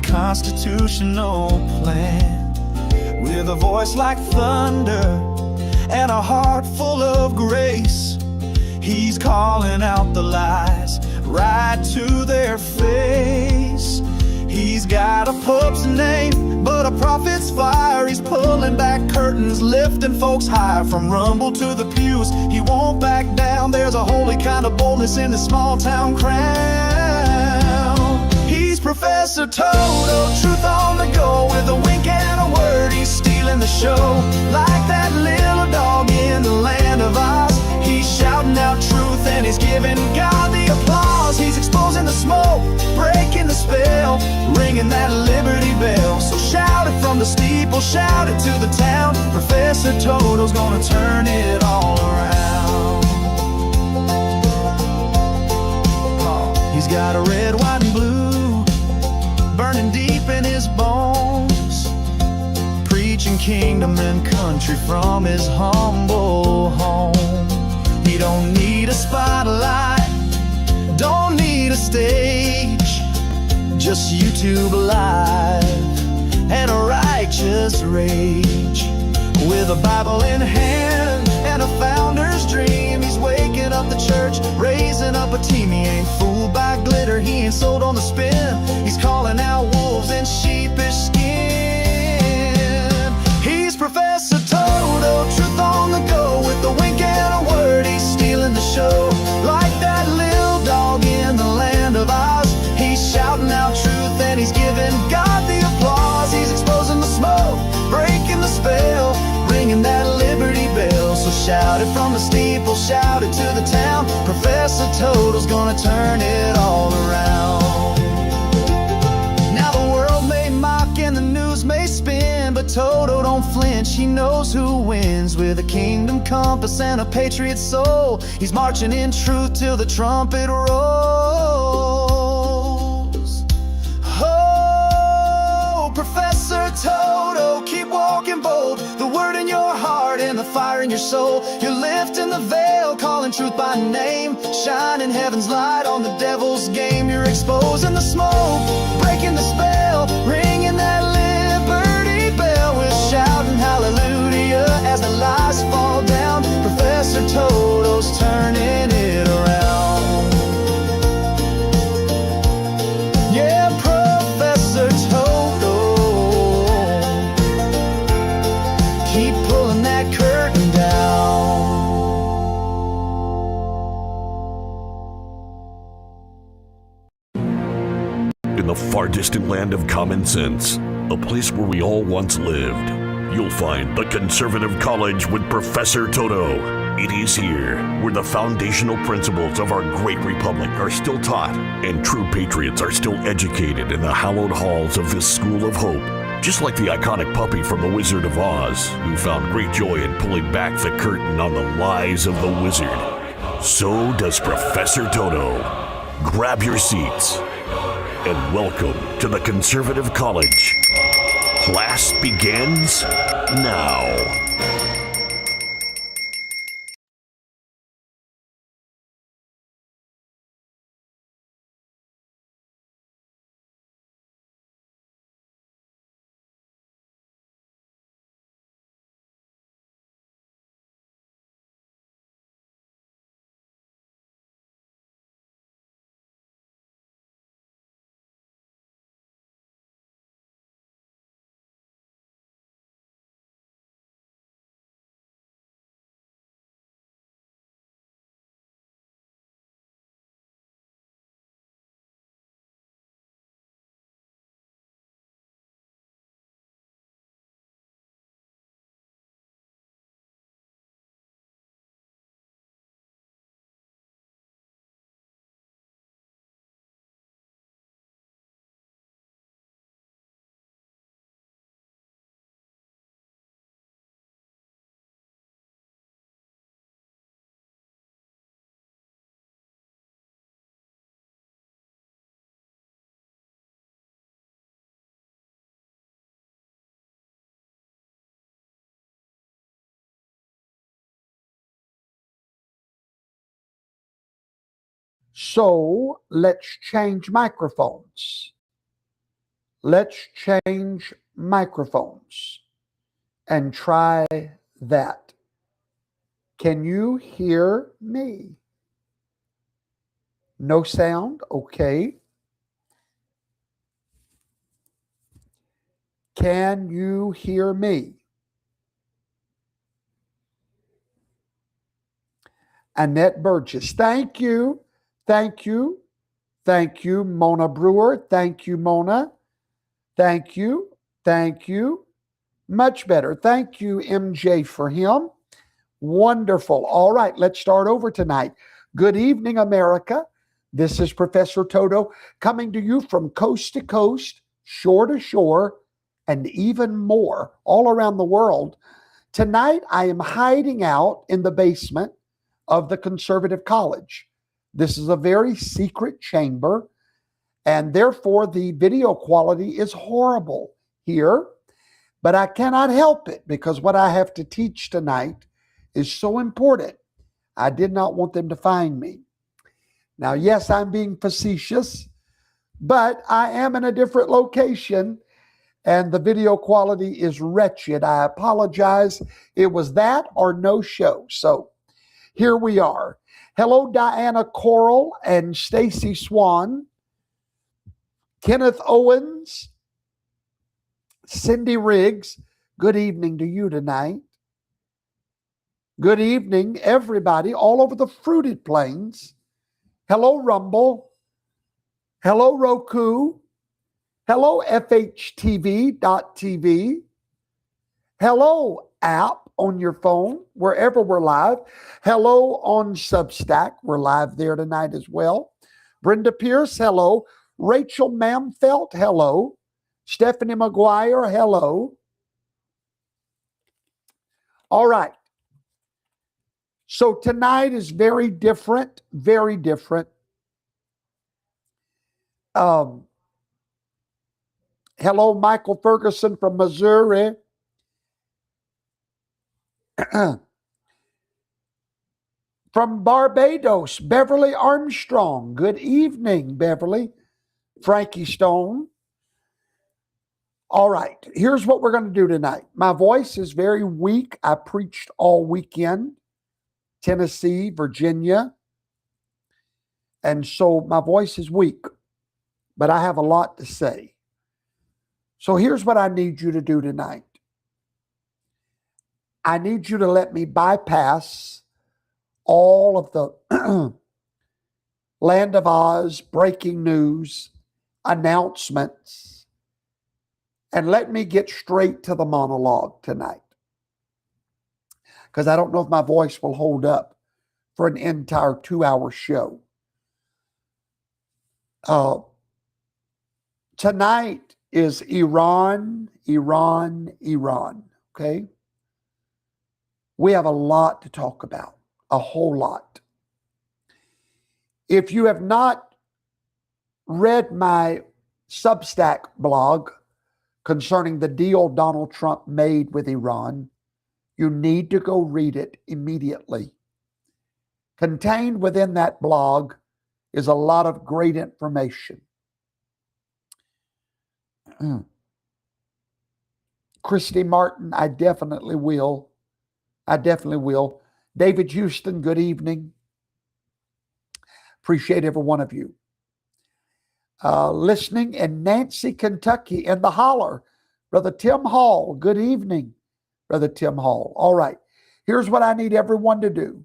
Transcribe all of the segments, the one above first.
constitutional plan. With a voice like thunder and a heart full of grace, he's calling out the lies right to their face. He's got a pup's name, but a prophet's fire. He's pulling back curtains, lifting folks higher from rumble to the pews. He won't back down. There's a holy kind of boldness in his small town crown. He's Professor Toto, truth on the go. With a wink and a word, he's stealing the show. Like that little dog in the land of Oz, he's shouting out truth and he's giving God the applause. He's exposing the smoke, breaking the spell, ringing that liberty bell. So shout it from the steeple, shout it to the town. Professor Toto's gonna turn it all around. He's got a red, white, and blue burning deep in his bones, preaching kingdom and country from his humble home. He don't need a spotlight, don't need a stage, just YouTube Live and a righteous rage. With a Bible in hand and a founder's dream, he's waking up the church, raising up a team. He ain't fooled by glitter, he ain't sold on the spin. He's calling out wolves in sheepish skin. He's Professor Toto, truth on the go. With a wink and a word, he's stealing the show. Like that little dog in the land of Oz, he's shouting out truth and he's giving God the applause. He's exposing the smoke, breaking the spell, ringing that liberty bell. So shout it from the steeple, shout it to the town. Professor Toto's gonna turn it all around. Now the world may mock and the news may spin, but Toto don't flinch, he knows who wins. With a kingdom compass and a patriot soul, he's marching in truth till the trumpet rolls. Oh, Professor Toto, keep walking bold. The word in your heart and the fire in your soul. You're lifting the veil, calling truth by name, shining heaven's light on the devil's game. You're exposing the smoke, breaking the spell, ringing that liberty bell. We're shouting hallelujah as the lies fall down. Professor Toto's turning it around. Yeah, Professor Toto, keep pulling that curtain down. In the far distant land of common sense, a place where we all once lived, you'll find the Conservative College with Professor Toto. It is here where the foundational principles of our great republic are still taught and true patriots are still educated in the hallowed halls of this school of hope. Just like the iconic puppy from The Wizard of Oz, who found great joy in pulling back the curtain on the lies of the wizard, so does Professor Toto. Grab your seats and welcome to the Conservative College. Class begins now. So let's change microphones. Let's change microphones and try that. Can you hear me? No sound? Okay. Can you hear me? Annette Burgess. Thank you. Thank you. Thank you, Mona Brewer. Thank you, Mona. Thank you. Thank you. Much better. Thank you, MJ, for him. Wonderful. All right, let's start over tonight. Good evening, America. This is Professor Toto coming to you from coast to coast, shore to shore, and even more all around the world. Tonight, I am hiding out in the basement of the Conservative College. This is a very secret chamber, and therefore the video quality is horrible here. But I cannot help it because what I have to teach tonight is so important. I did not want them to find me. Now, yes, I'm being facetious, but I am in a different location and the video quality is wretched. I apologize. It was that or no show. So here we are. Hello, Diana Coral and Stacy Swan, Kenneth Owens, Cindy Riggs. Good evening to you tonight. Good evening, everybody, all over the fruited plains. Hello, Rumble. Hello, Roku. Hello, FHTV.tv. Hello, app on your phone, wherever we're live. Hello on Substack. We're live there tonight as well. Brenda Pierce, hello. Rachel Mamfelt, hello. Stephanie McGuire, hello. All right. So tonight is very different, very different. Hello, Michael Ferguson from Missouri. From Barbados, Beverly Armstrong. Good evening, Beverly. Frankie Stone. All right, here's what we're going to do tonight. My voice is very weak. I preached all weekend, Tennessee, Virginia. And so my voice is weak, but I have a lot to say. So here's what I need you to do tonight. I need you to let me bypass all of the Land of Oz breaking news announcements and let me get straight to the monologue tonight, because I don't know if my voice will hold up for an entire 2-hour show. Tonight is Iran. Okay? We have a lot to talk about, a whole lot. If you have not read my Substack blog concerning the deal Donald Trump made with Iran, you need to go read it immediately. Contained within that blog is a lot of great information. Christy Martin, I definitely will. David Houston, good evening. Appreciate every one of you. Listening in Nancy, Kentucky, in the holler. Brother Tim Hall, good evening, Brother Tim Hall. All right, here's what I need everyone to do.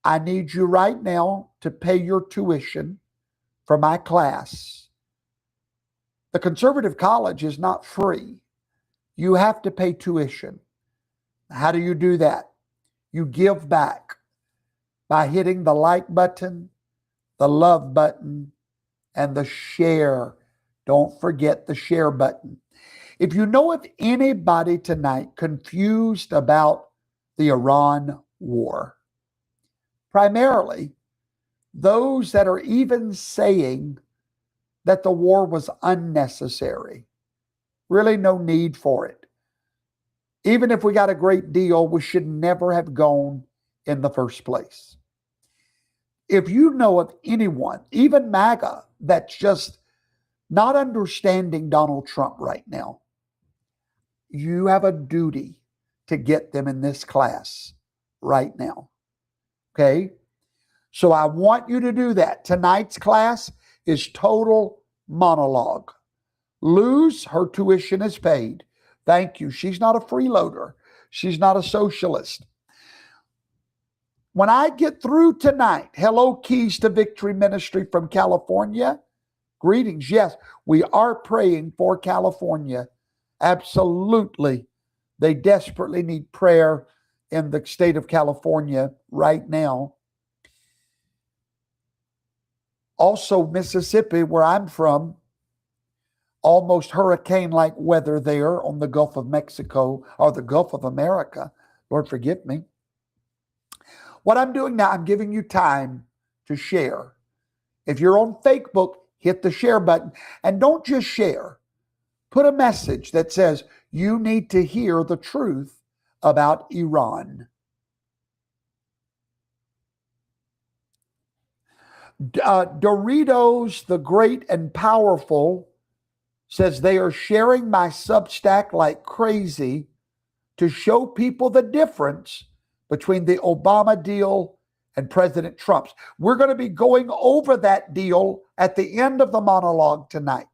I need you right now to pay your tuition for my class. The Conservative College is not free. You have to pay tuition. How do you do that? You give back by hitting the like button, the love button, and the share. Don't forget the share button. If you know of anybody tonight confused about the Iran war, primarily those that are even saying that the war was unnecessary, really no need for it. Even if we got a great deal, we should never have gone in the first place. If you know of anyone, even MAGA, that's just not understanding Donald Trump right now. You have a duty to get them in this class right now. Okay? So I want you to do that. Tonight's class is total monologue. Luz, her tuition is paid. Thank you. She's not a freeloader. She's not a socialist. When I get through tonight, hello, Keys to Victory Ministry from California. Greetings. Yes, we are praying for California. Absolutely. They desperately need prayer in the state of California right now. Also, Mississippi, where I'm from, almost hurricane-like weather there on the Gulf of Mexico, or the Gulf of America. Lord, forgive me. What I'm doing now, I'm giving you time to share. If you're on Facebook, hit the share button. And don't just share. Put a message that says you need to hear the truth about Iran. Doritos, the Great and Powerful, says they are sharing my Substack like crazy to show people the difference between the Obama deal and President Trump's. We're going to be going over that deal at the end of the monologue tonight.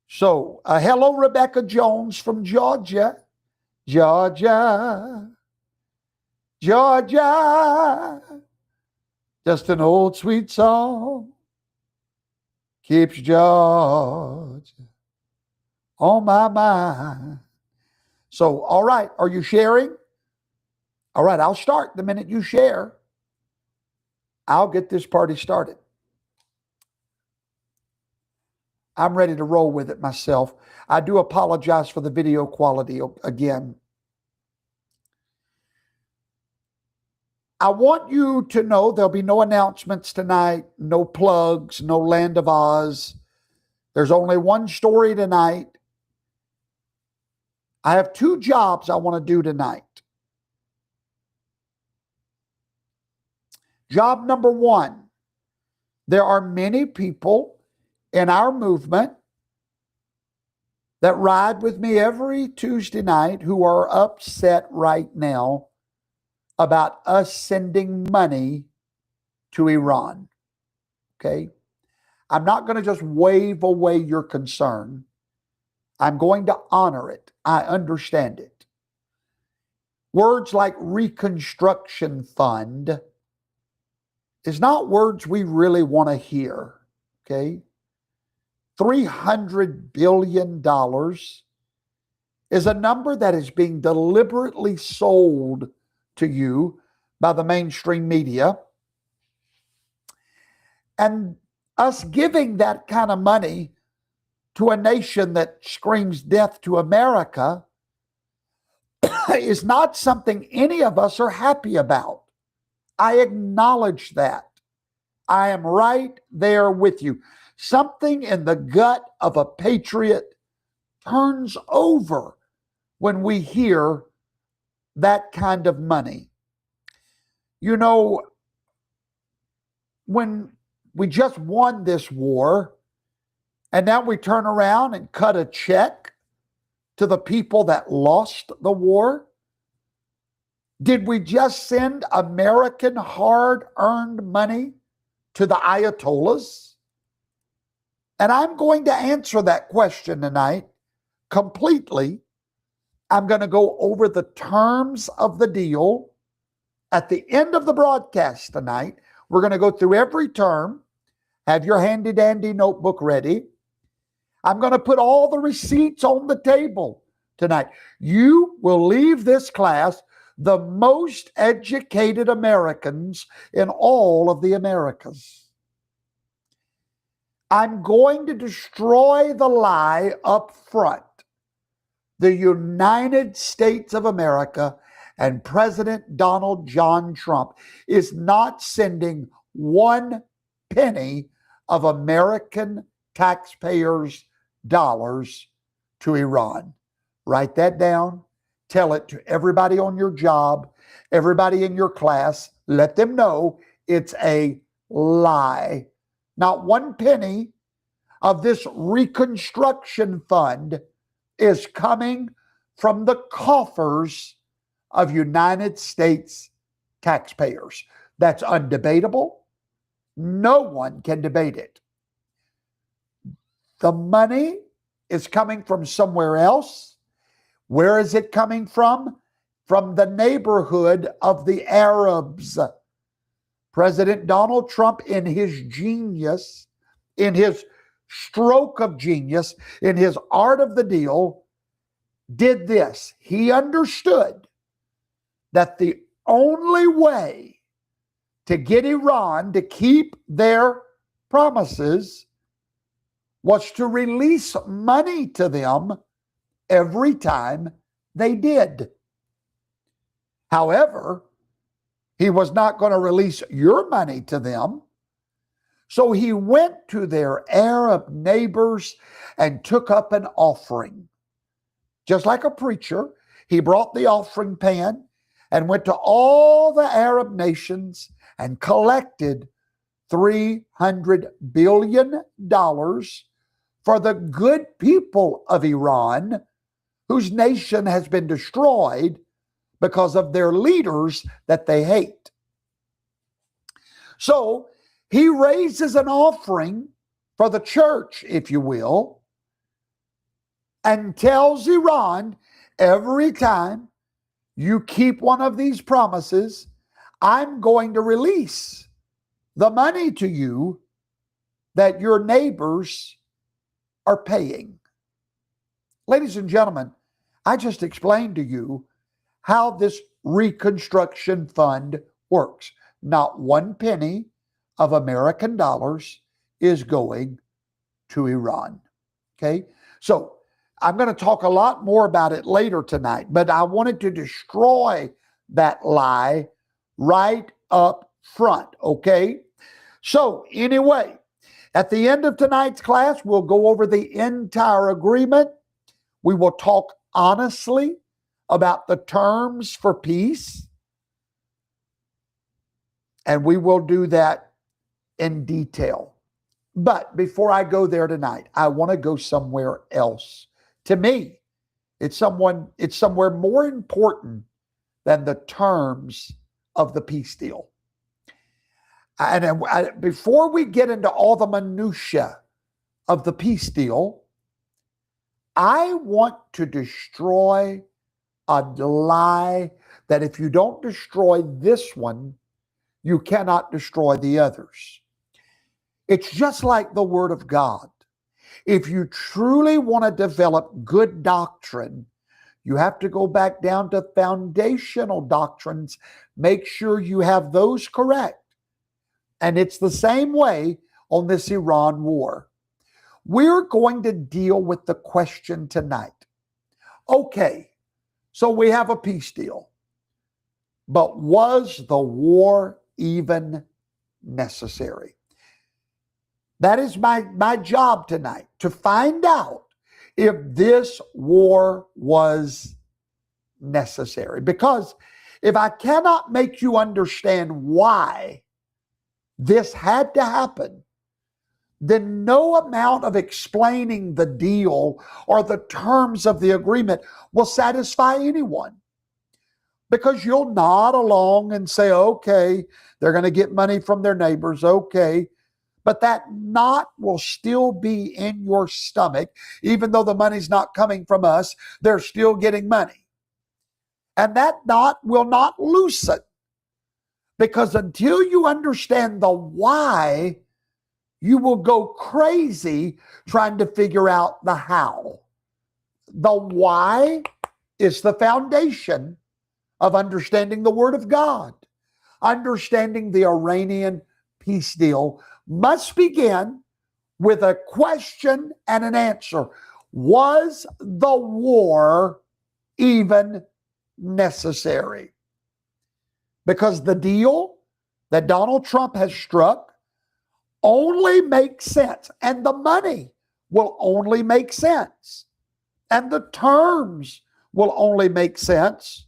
So, hello, Rebecca Jones from Georgia. Georgia. Georgia. Just an old sweet song keeps Georgia on my mind. So, all right, are you sharing? All right, I'll start the minute you share. I'll get this party started. I'm ready to roll with it myself. I do apologize for the video quality again. I want you to know there'll be no announcements tonight, no plugs, no Land of Oz. There's only one story tonight. I have two jobs I want to do tonight. Job number one, there are many people in our movement that ride with me every Tuesday night who are upset right now about us sending money to Iran. Okay? I'm not going to just wave away your concern. I'm going to honor it. I understand it. Words like Reconstruction Fund is not words we really want to hear. Okay? $300 billion is a number that is being deliberately sold to you by the mainstream media. And us giving that kind of money to a nation that screams death to America is not something any of us are happy about. I acknowledge that. I am right there with you. Something in the gut of a patriot turns over when we hear that kind of money. You know, when we just won this war, and now we turn around and cut a check to the people that lost the war, did we just send American hard-earned money to the Ayatollahs? And I'm going to answer that question tonight completely. I'm going to go over the terms of the deal at the end of the broadcast tonight. We're going to go through every term. Have your handy-dandy notebook ready. I'm going to put all the receipts on the table tonight. You will leave this class the most educated Americans in all of the Americas. I'm going to destroy the lie up front. The United States of America and President Donald John Trump is not sending one penny of American taxpayers' dollars to Iran. Write that down. Tell it to everybody on your job, everybody in your class. Let them know it's a lie. Not one penny, of this reconstruction fund is coming from the coffers of United States taxpayers. That's undebatable. No one can debate it. The money is coming from somewhere else. Where is it coming from? From the neighborhood of the Arabs. President Donald Trump, in his genius, in his stroke of genius, in his art of the deal, did this. He understood that the only way to get Iran to keep their promises was to release money to them every time they did. However, he was not going to release your money to them. So he went to their Arab neighbors and took up an offering. Just like a preacher, he brought the offering pan and went to all the Arab nations and collected $300 billion for the good people of Iran, whose nation has been destroyed because of their leaders that they hate. So he raises an offering for the church, if you will, and tells Iran, every time you keep one of these promises, I'm going to release the money to you that your neighbors are paying. Ladies and gentlemen, I just explained to you how this reconstruction fund works. Not one penny of American dollars is going to Iran. Okay? So I'm going to talk a lot more about it later tonight, but I wanted to destroy that lie right up front. Okay? So anyway, at the end of tonight's class, we'll go over the entire agreement. We will talk honestly about the terms for peace. And we will do that in detail. But before I go there tonight, I want to go somewhere else. To me, it's somewhere more important than the terms of the peace deal. And before we get into all the minutiae of the peace deal, I want to destroy a lie that if you don't destroy this one, you cannot destroy the others. It's just like the Word of God. If you truly want to develop good doctrine, you have to go back down to foundational doctrines. Make sure you have those correct. And it's the same way on this Iran war. We're going to deal with the question tonight. Okay, so we have a peace deal. But was the war even necessary? That is my job tonight, to find out if this war was necessary. Because if I cannot make you understand why this had to happen, then no amount of explaining the deal or the terms of the agreement will satisfy anyone. Because you'll nod along and say, okay, they're going to get money from their neighbors, okay. But that knot will still be in your stomach. Even though the money's not coming from us, they're still getting money. And that knot will not loosen. Because until you understand the why, you will go crazy trying to figure out the how. The why is the foundation of understanding the Word of God. Understanding the Iranian peace deal must begin with a question and an answer. Was the war even necessary? Because the deal that Donald Trump has struck only makes sense, and the money will only make sense, and the terms will only make sense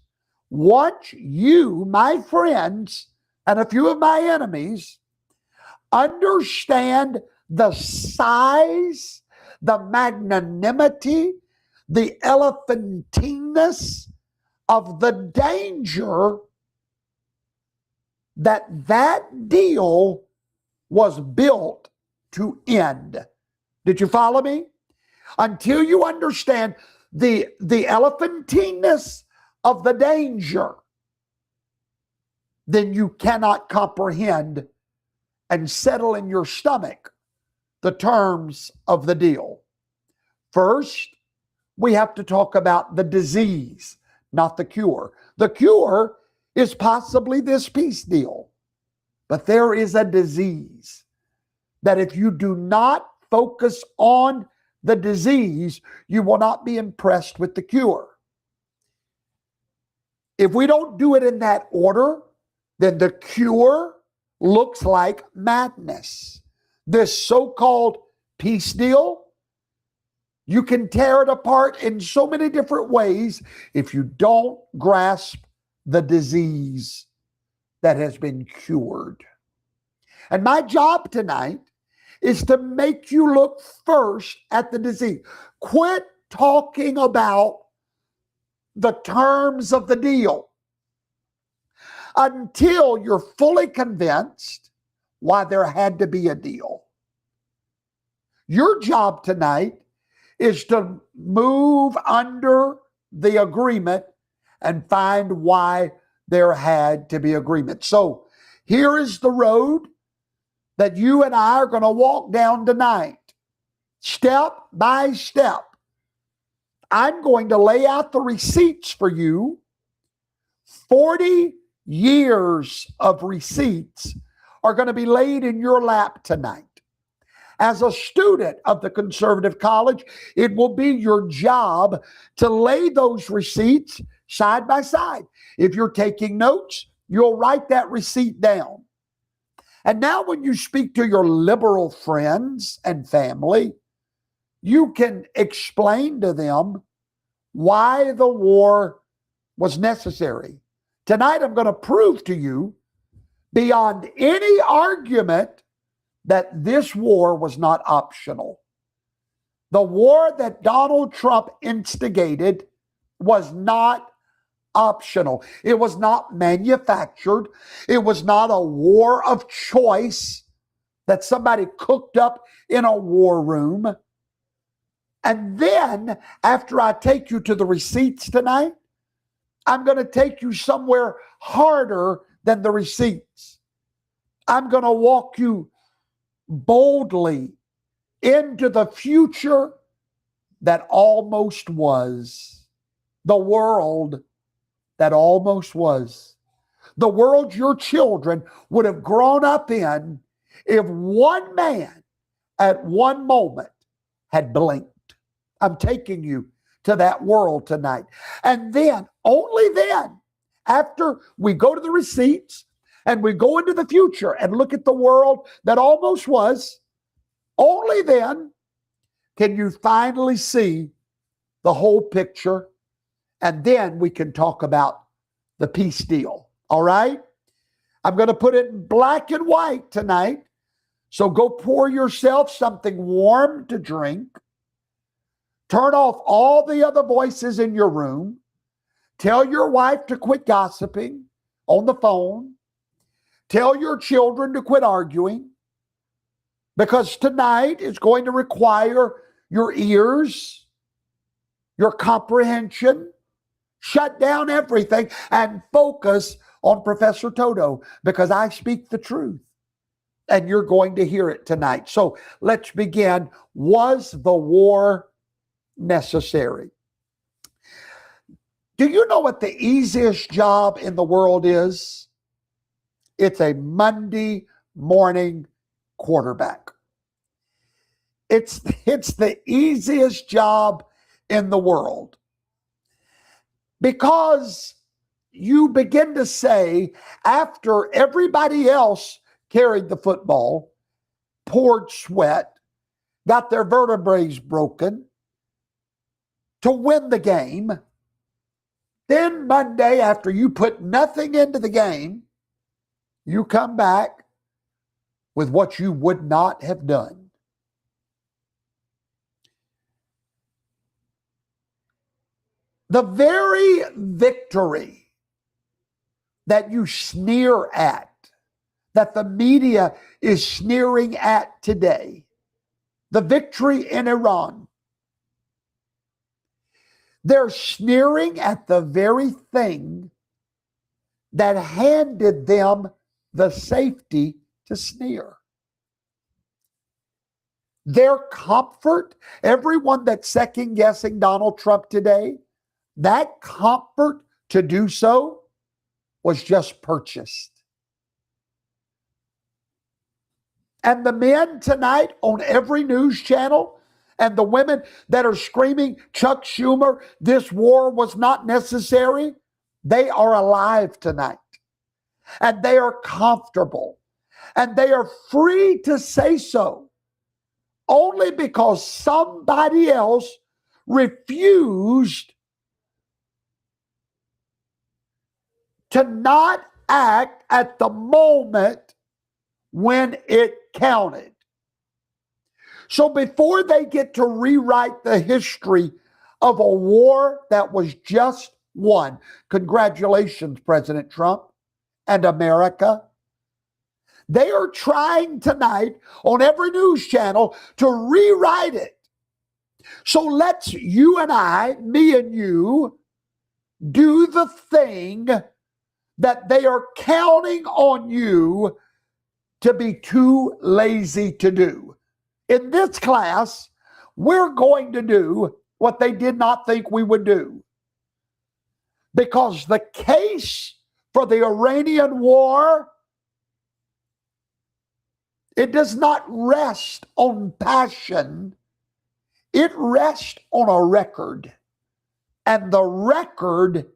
once you, my friends, and a few of my enemies understand the size, the magnanimity, the elephantineness of the danger that deal was built to end. Did you follow me? Until you understand the elephantineness of the danger, then you cannot comprehend and settle in your stomach the terms of the deal. First, we have to talk about the disease, not the cure. The cure is possibly this peace deal, but there is a disease that if you do not focus on the disease, you will not be impressed with the cure. If we don't do it in that order, then the cure looks like madness. This so-called peace deal, you can tear it apart in so many different ways if you don't grasp the disease that has been cured. And my job tonight is to make you look first at the disease. Quit talking about the terms of the deal until you're fully convinced why there had to be a deal. Your job tonight is to move under the agreement and find why there had to be agreement. So here is the road that you and I are going to walk down tonight, step by step. I'm going to lay out the receipts for you. 40 years of receipts are going to be laid in your lap tonight. As a student of the Conservative College, it will be your job to lay those receipts side by side. If you're taking notes, you'll write that receipt down. And now when you speak to your liberal friends and family, you can explain to them why the war was necessary. Tonight I'm going to prove to you beyond any argument that this war was not optional. The war that Donald Trump instigated was not optional. It was not manufactured. It was not a war of choice that somebody cooked up in a war room. And then, after I take you to the receipts tonight, I'm going to take you somewhere harder than the receipts. I'm going to walk you boldly into the future that almost was, the world that almost was, the world your children would have grown up in if one man at one moment had blinked. I'm taking you to that world tonight. And then, only then, after we go to the receipts and we go into the future and look at the world that almost was, only then can you finally see the whole picture. And then we can talk about the peace deal. All right? I'm going to put it in black and white tonight. So go pour yourself something warm to drink. Turn off all the other voices in your room. Tell your wife to quit gossiping on the phone. Tell your children to quit arguing. Because tonight is going to require your ears, your comprehension. Shut down everything and focus on Professor Toto, because I speak the truth. And you're going to hear it tonight. So let's begin. Was the war necessary? Do you know what the easiest job in the world is? It's a Monday morning quarterback. It's the easiest job in the world. Because you begin to say, after everybody else carried the football, poured sweat, got their vertebrae broken to win the game, then Monday, after you put nothing into the game, you come back with what you would not have done. The very victory that you sneer at, that the media is sneering at today, the victory in Iran, they're sneering at the very thing that handed them the safety to sneer. Their comfort, everyone that's second guessing Donald Trump today, that comfort to do so was just purchased. And the men tonight on every news channel and the women that are screaming, Chuck Schumer, this war was not necessary, they are alive tonight. And they are comfortable. And they are free to say so only because somebody else refused to not act at the moment when it counted. So before they get to rewrite the history of a war that was just won, congratulations, President Trump and America, they are trying tonight on every news channel to rewrite it. So let's you and I, me and you, do the thing that they are counting on you to be too lazy to do. In this class, we're going to do what they did not think we would do. Because the case for the Iranian war, it does not rest on passion. It rests on a record. And the record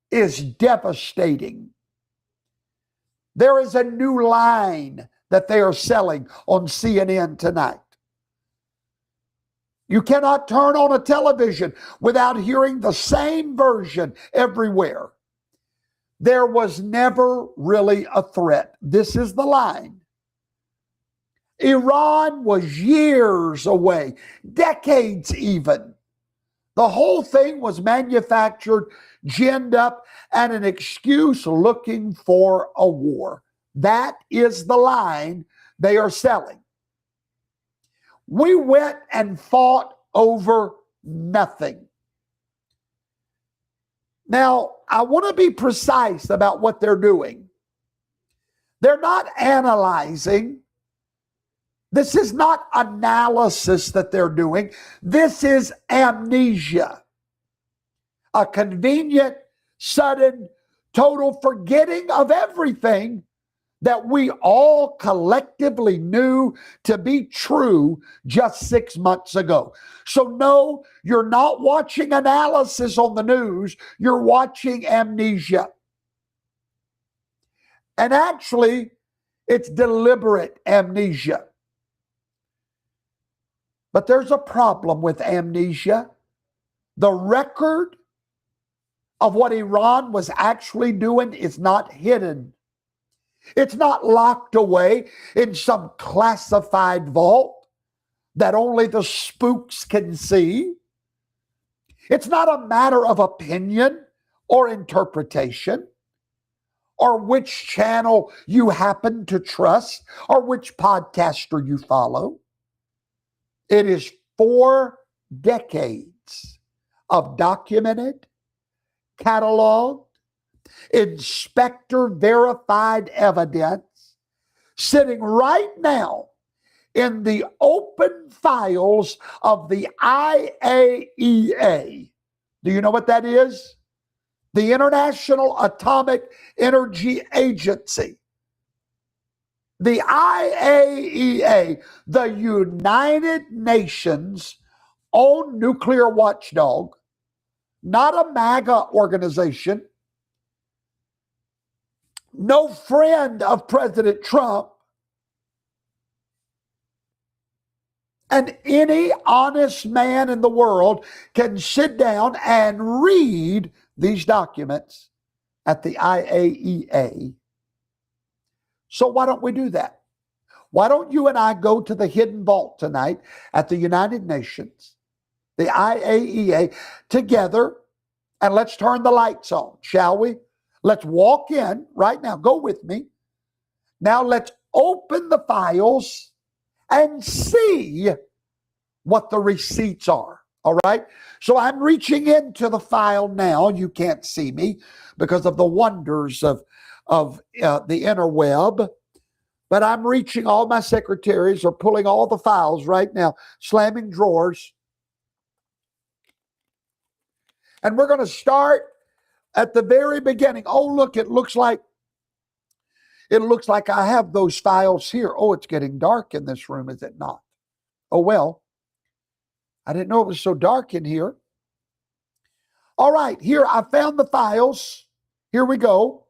is devastating. There is a new line that they are selling on CNN tonight. You cannot turn on a television without hearing the same version everywhere. There was never really a threat. This is the line. Iran was years away, decades even. The whole thing was manufactured, ginned up, and an excuse looking for a war. That is the line they are selling. We went and fought over nothing. Now, I want to be precise about what they're doing. They're not analyzing. This is not analysis that they're doing. This is amnesia. A convenient, sudden, total forgetting of everything that we all collectively knew to be true just 6 months ago. So no, you're not watching analysis on the news. You're watching amnesia. And actually, it's deliberate amnesia. But there's a problem with amnesia. The record of what Iran was actually doing is not hidden. It's not locked away in some classified vault that only the spooks can see. It's not a matter of opinion or interpretation or which channel you happen to trust or which podcaster you follow. It is 4 decades of documented, cataloged, inspector verified evidence sitting right now in the open files of the IAEA. Do you know what that is? The International Atomic Energy Agency. The IAEA, the United Nations own nuclear watchdog, not a MAGA organization, no friend of President Trump, and any honest man in the world can sit down and read these documents at the IAEA. So why don't we do that? Why don't you and I go to the hidden vault tonight at the United Nations, the IAEA, together, And let's turn the lights on, shall we? Let's walk in right now. Go with me. Now let's open the files and see what the receipts are. All right. So I'm reaching into the file now. You can't see me because of the wonders of the interweb. But I'm reaching, all my secretaries are pulling all the files right now, slamming drawers. And we're going to start at the very beginning. Oh, look, it looks like I have those files here. Oh, it's getting dark in this room, is it not? Oh, well, I didn't know it was so dark in here. All right, here, I found the files. Here we go.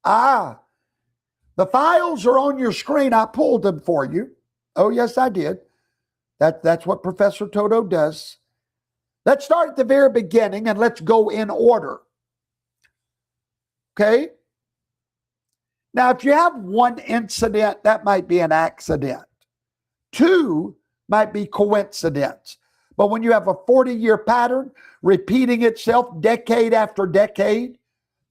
The files are on your screen. I pulled them for you. Oh, yes, I did. That's what Professor Toto does. Let's start at the very beginning and let's go in order. Okay? Now, if you have one incident, that might be an accident. Two might be coincidence. But when you have a 40-year pattern repeating itself decade after decade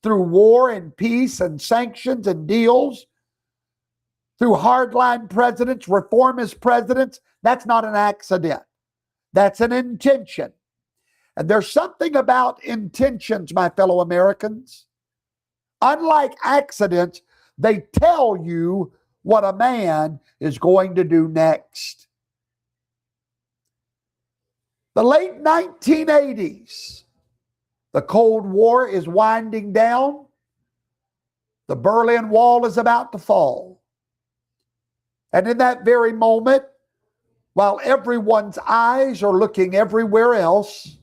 through war and peace and sanctions and deals, through hardline presidents, reformist presidents, that's not an accident. That's an intention. And there's something about intentions, my fellow Americans. Unlike accidents, they tell you what a man is going to do next. The late 1980s, the Cold War is winding down. The Berlin Wall is about to fall. And in that very moment, while everyone's eyes are looking everywhere else,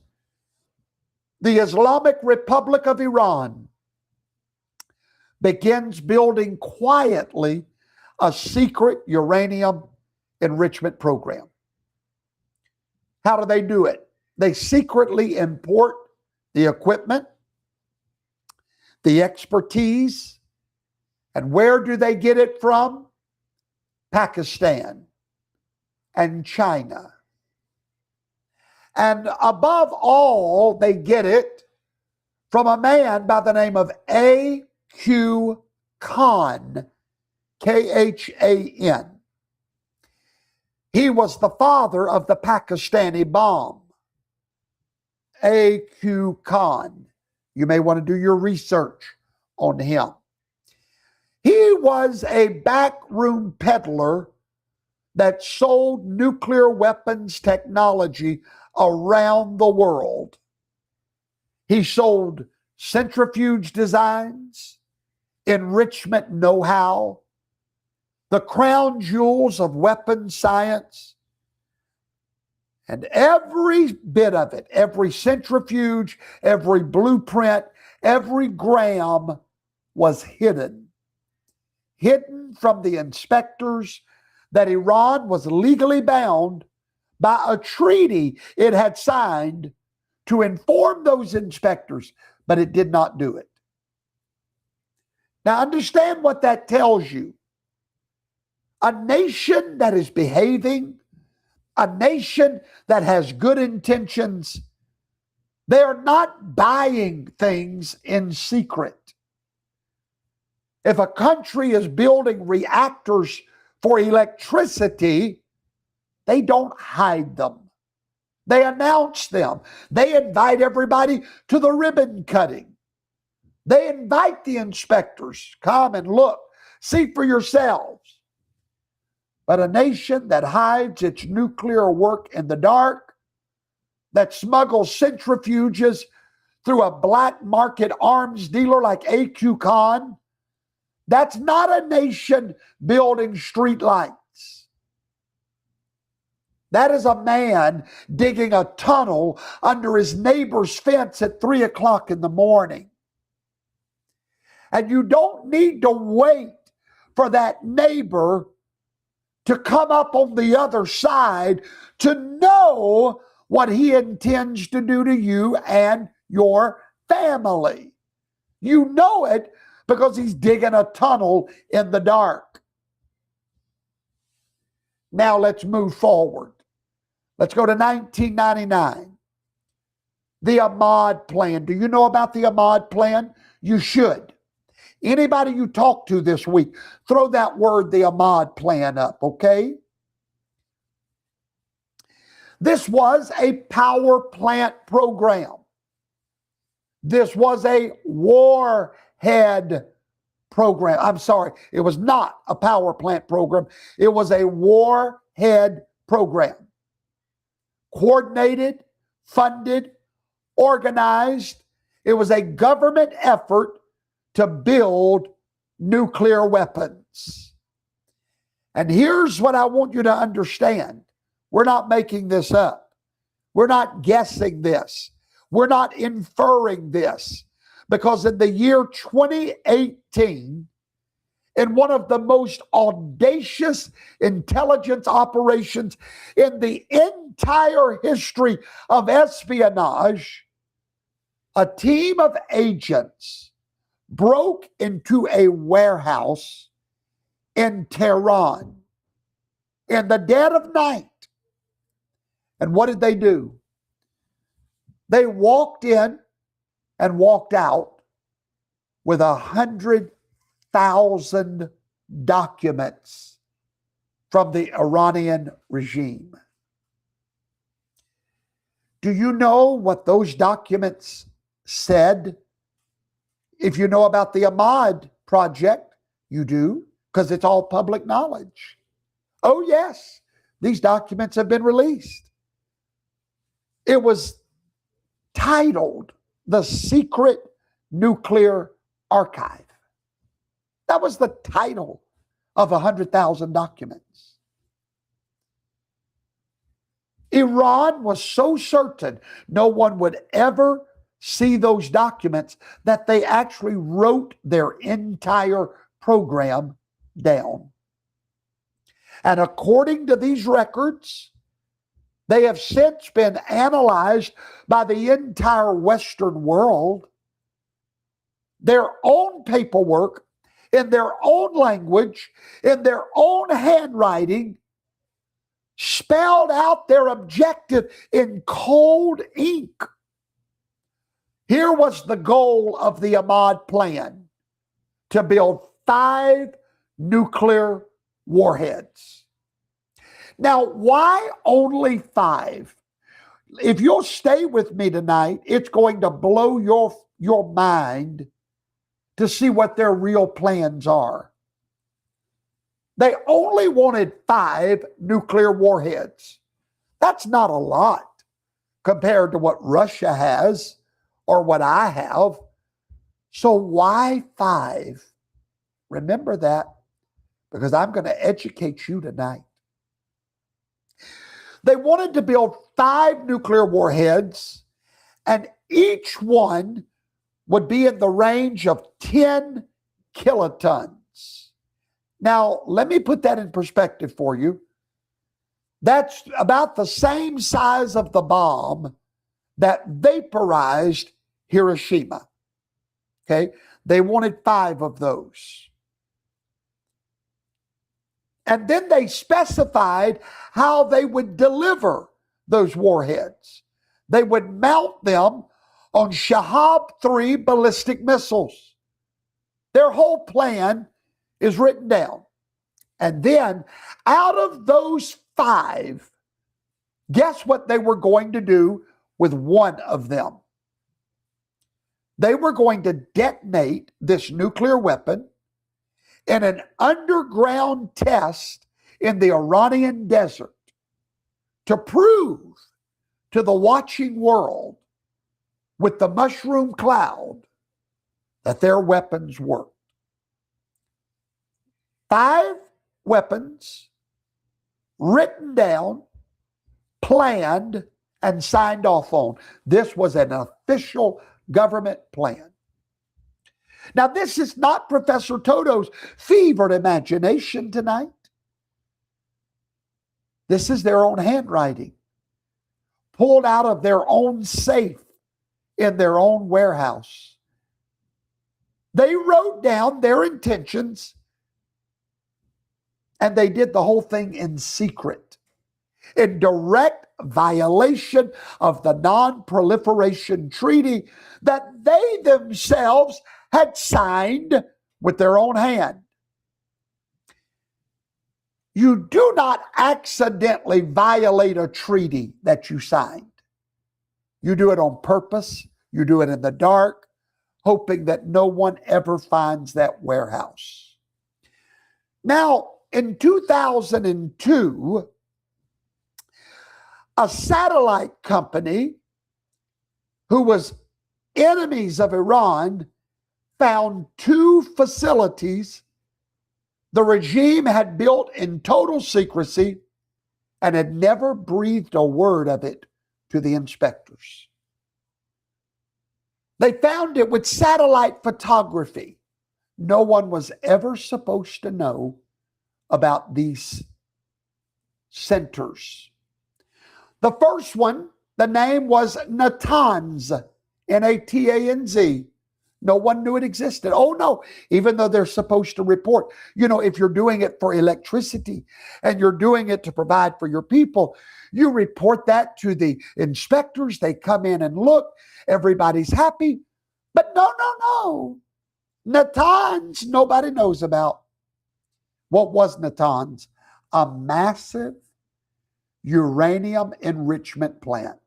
the Islamic Republic of Iran begins building quietly a secret uranium enrichment program. How do they do it? They secretly import the equipment, the expertise, and where do they get it from? Pakistan and China. And above all, they get it from a man by the name of A.Q. Khan, Khan. He was the father of the Pakistani bomb. A.Q. Khan. You may want to do your research on him. He was a backroom peddler that sold nuclear weapons technology around the world. He sold centrifuge designs, enrichment know-how, the crown jewels of weapons science, and every bit of it, every centrifuge, every blueprint, every gram was hidden from the inspectors that Iran was legally bound by a treaty it had signed to inform those inspectors, but it did not do it. Now understand what that tells you. A nation that is behaving, a nation that has good intentions, they are not buying things in secret. If a country is building reactors for electricity, they don't hide them. They announce them. They invite everybody to the ribbon cutting. They invite the inspectors, come and look, see for yourselves. But a nation that hides its nuclear work in the dark, that smuggles centrifuges through a black market arms dealer like A.Q. Khan, that's not a nation building streetlights. That is a man digging a tunnel under his neighbor's fence at 3 o'clock in the morning. And you don't need to wait for that neighbor to come up on the other side to know what he intends to do to you and your family. You know it because he's digging a tunnel in the dark. Now let's move forward. Let's go to 1999. the Ahmad plan. Do you know about the Ahmad plan? You should. Anybody you talk to this week, throw that word, the Ahmad plan, up, okay? This was a power plant program. This was a warhead program. I'm sorry, it was not a power plant program. It was a warhead program. Coordinated, funded, organized. It was a government effort to build nuclear weapons. And here's what I want you to understand. We're not making this up. We're not guessing this. We're not inferring this. Because in the year 2018, in one of the most audacious intelligence operations in the entire history of espionage, a team of agents broke into a warehouse in Tehran in the dead of night. And what did they do? They walked in and walked out with 100,000 documents from the Iranian regime. Do you know what those documents said? If you know about the Ahmad project, you do, because it's all public knowledge. Oh, yes, these documents have been released. It was titled The Secret Nuclear Archive. That was the title of 100,000 documents. Iran was so certain no one would ever see those documents that they actually wrote their entire program down. And according to these records, they have since been analyzed by the entire Western world. Their own paperwork, in their own language, in their own handwriting, spelled out their objective in cold ink. Here was the goal of the Ahmad plan: to build 5 nuclear warheads. Now, why only 5? If you'll stay with me tonight, it's going to blow your mind to see what their real plans are. They only wanted 5 nuclear warheads. That's not a lot compared to what Russia has or what I have. So why 5? Remember that, because I'm going to educate you tonight. They wanted to build 5 nuclear warheads, and each one would be in the range of 10 kilotons. Now, let me put that in perspective for you. That's about the same size of the bomb that vaporized Hiroshima. Okay? They wanted 5 of those. And then they specified how they would deliver those warheads. They would mount them on Shahab-3 ballistic missiles. Their whole plan is written down. And then out of those 5, guess what they were going to do with one of them? They were going to detonate this nuclear weapon in an underground test in the Iranian desert to prove to the watching world with the mushroom cloud that their weapons worked. 5 weapons written down, planned, and signed off on. This was an official government plan. Now, this is not Professor Toto's fevered imagination tonight. This is their own handwriting, pulled out of their own safe in their own warehouse. They wrote down their intentions, and they did the whole thing in secret, in direct violation of the Non-Proliferation Treaty that they themselves had signed with their own hand. You do not accidentally violate a treaty that you signed. You do it on purpose. You do it in the dark, hoping that no one ever finds that warehouse. Now, in 2002, a satellite company who was enemies of Iran found 2 facilities the regime had built in total secrecy and had never breathed a word of it to the inspectors. They found it with satellite photography. No one was ever supposed to know about these centers. The first one, the name was Natanz, Natanz. No one knew it existed. Oh no, even though they're supposed to report. You know, if you're doing it for electricity and you're doing it to provide for your people, you report that to the inspectors. They come in and look. Everybody's happy. But no. Natanz, nobody knows about. What was Natanz? A massive uranium enrichment plant.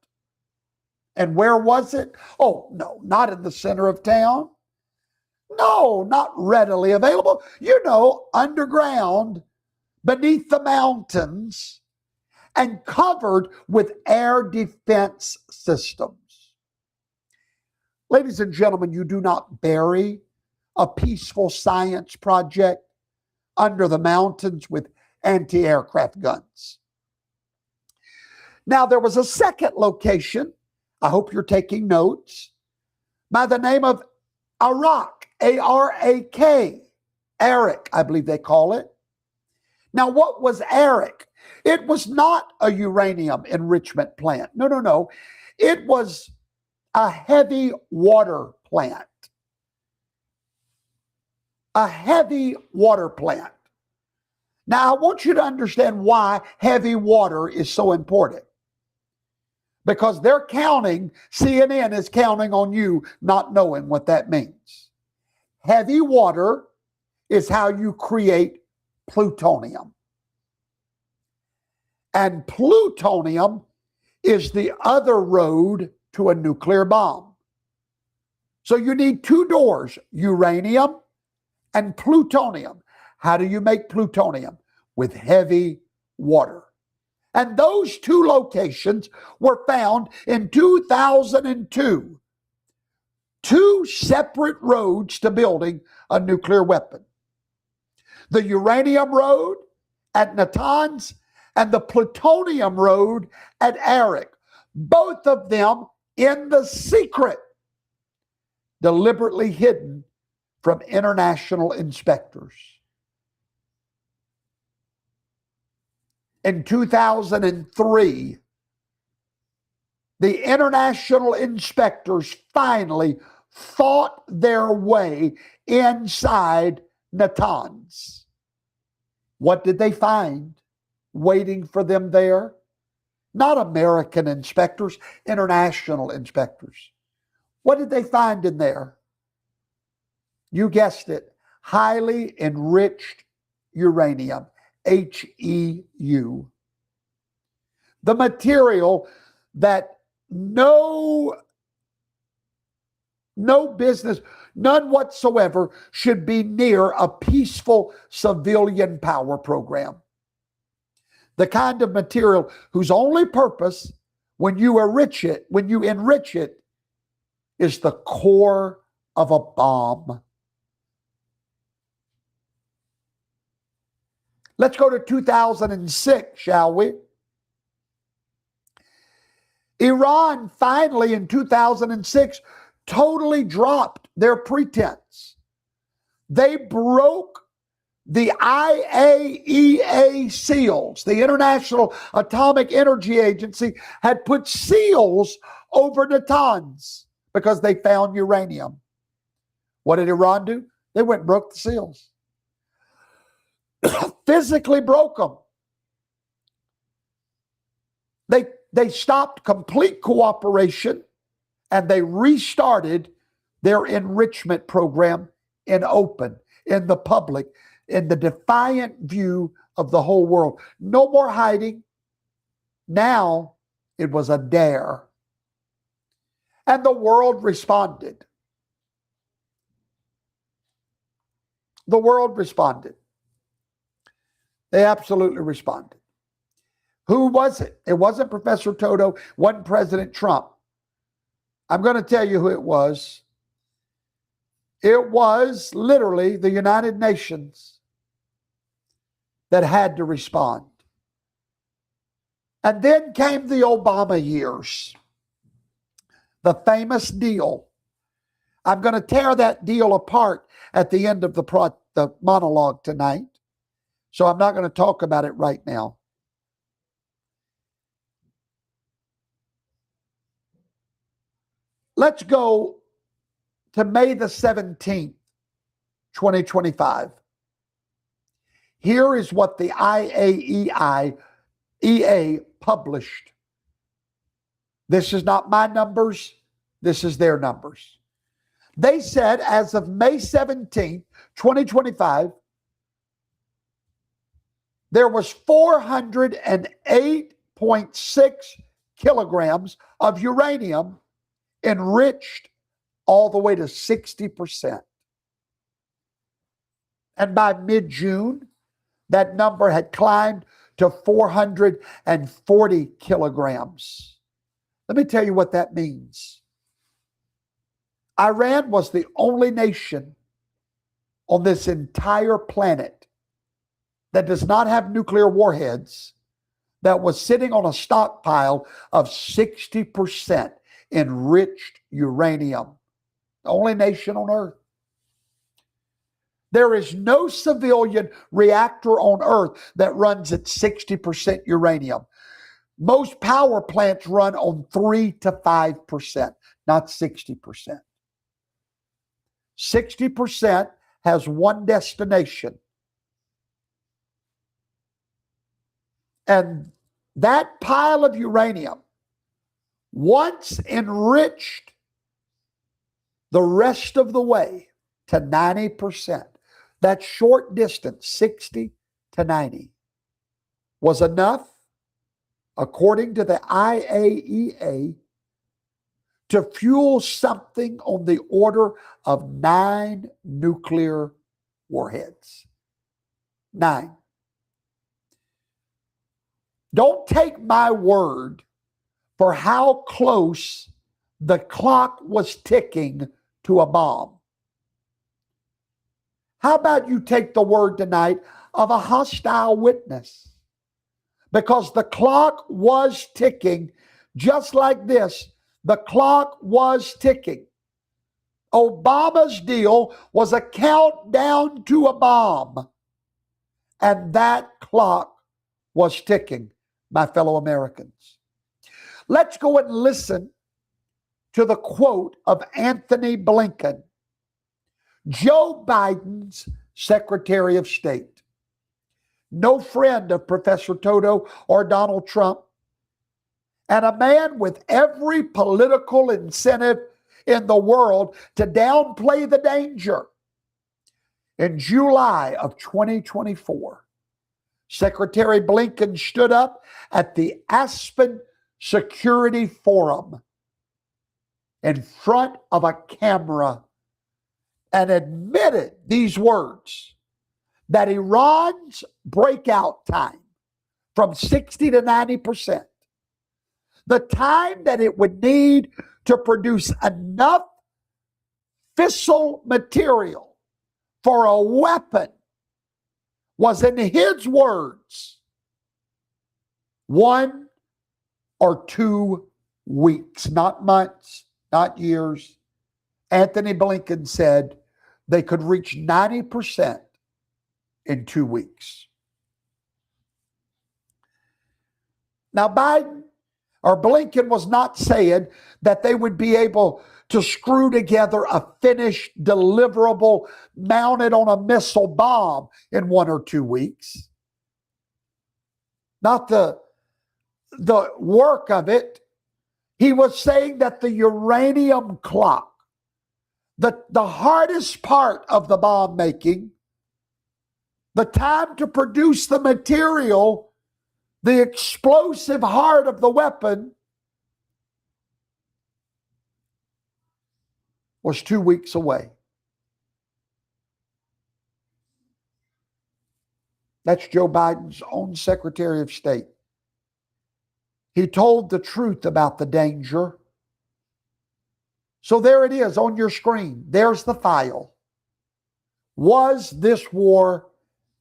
And where was it? Oh, no, not in the center of town. No, not readily available. You know, underground, beneath the mountains, and covered with air defense systems. Ladies and gentlemen, you do not bury a peaceful science project under the mountains with anti-aircraft guns. Now, there was a second location, I hope you're taking notes, by the name of Arak, A-R-A-K, Arak, I believe they call it. Now, what was Arak? It was not a uranium enrichment plant. No. It was a heavy water plant. A heavy water plant. Now, I want you to understand why heavy water is so important. Because they're counting, CNN is counting on you not knowing what that means. Heavy water is how you create plutonium. And plutonium is the other road to a nuclear bomb. So you need 2 doors, uranium and plutonium. How do you make plutonium? With heavy water. And those 2 locations were found in 2002. 2 separate roads to building a nuclear weapon. The uranium road at Natanz and the plutonium road at Arak. Both of them in the secret, deliberately hidden from international inspectors. In 2003, the international inspectors finally fought their way inside Natanz. What did they find waiting for them there? Not American inspectors, international inspectors. What did they find in there? You guessed it, highly enriched uranium. HEU. The material that no business, none whatsoever, should be near a peaceful civilian power program. The kind of material whose only purpose when you enrich it, is the core of a bomb. Let's go to 2006, shall we? Iran finally in 2006 totally dropped their pretense. They broke the IAEA seals. The International Atomic Energy Agency had put seals over Natanz because they found uranium. What did Iran do? They went and broke the seals. Physically broke them. They stopped complete cooperation and they restarted their enrichment program in the public, in the defiant view of the whole world. No more hiding. Now it was a dare. And the world responded. The world responded. They absolutely responded. Who was it? It wasn't Professor Toto, it wasn't President Trump. I'm going to tell you who it was. It was literally the United Nations that had to respond. And then came the Obama years, the famous deal. I'm going to tear that deal apart at the end of the monologue tonight. So I'm not going to talk about it right now. Let's go to May the 17th, 2025. Here is what the IAEA published. This is not my numbers. This is their numbers. They said as of May 17th, 2025, there was 408.6 kilograms of uranium enriched all the way to 60%. And by mid-June, that number had climbed to 440 kilograms. Let me tell you what that means. Iran was the only nation on this entire planet that does not have nuclear warheads that was sitting on a stockpile of 60% enriched uranium. The only nation on earth. There is no civilian reactor on earth that runs at 60% uranium. Most power plants run on 3 to 5%, not 60%. 60% has one destination. And that pile of uranium, once enriched the rest of the way to 90%, that short distance, 60 to 90, was enough, according to the IAEA, to fuel something on the order of 9 nuclear warheads. 9. Don't take my word for how close the clock was ticking to a bomb. How about you take the word tonight of a hostile witness? Because the clock was ticking just like this. The clock was ticking. Obama's deal was a countdown to a bomb. And that clock was ticking, my fellow Americans. Let's go and listen to the quote of Anthony Blinken, Joe Biden's Secretary of State. No friend of Professor Toto or Donald Trump, and a man with every political incentive in the world to downplay the danger. In July of 2024, Secretary Blinken stood up at the Aspen Security Forum in front of a camera and admitted these words, that Iran's breakout time from 60 to 90%, the time that it would need to produce enough fissile material for a weapon was, in his words, 1 or 2 weeks, not months, not years. Anthony Blinken said they could reach 90% in 2 weeks. Now, Blinken was not saying that they would be able to screw together a finished deliverable mounted on a missile bomb in 1 or 2 weeks. Not the the work of it, he was saying that the uranium clock, the hardest part of the bomb making, the time to produce the material, the explosive heart of the weapon, was 2 weeks away. That's Joe Biden's own Secretary of State. He told the truth about the danger. So there it is on your screen. There's the file. Was this war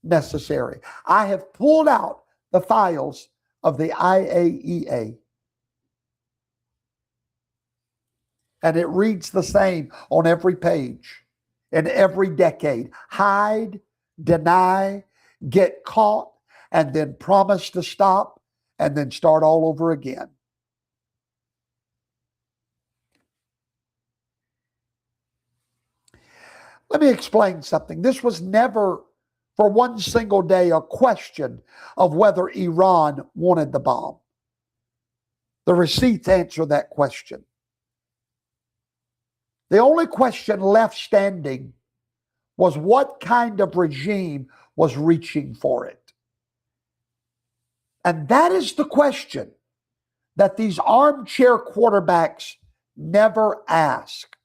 necessary? I have pulled out the files of the IAEA. And it reads the same on every page, in every decade. Hide, deny, get caught, and then promise to stop, and then start all over again. Let me explain something. This was never, for one single day, a question of whether Iran wanted the bomb. The receipts answer that question. The only question left standing was what kind of regime was reaching for it. And that is the question that these armchair quarterbacks never ask.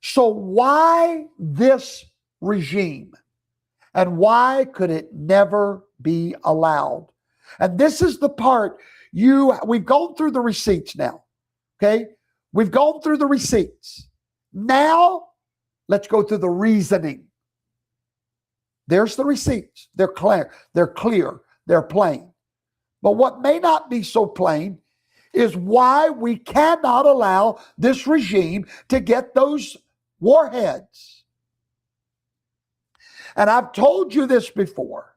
So why this regime? And why could it never be allowed? And this is the part we've gone through the receipts now. Okay? We've gone through the receipts. Now, let's go through the reasoning. There's the receipts. They're clear. They're plain. But what may not be so plain is why we cannot allow this regime to get those warheads. And I've told you this before,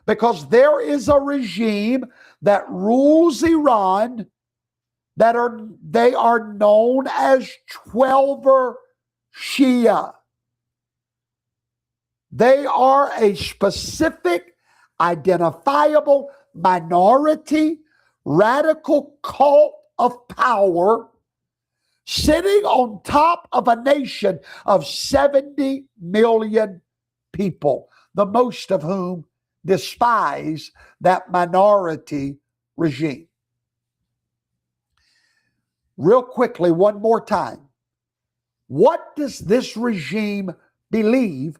because there is a regime that rules Iran they are known as 12er Shia. They are a specific, identifiable minority, radical cult of power sitting on top of a nation of 70 million people, the most of whom despise that minority regime. Real quickly, one more time. What does this regime believe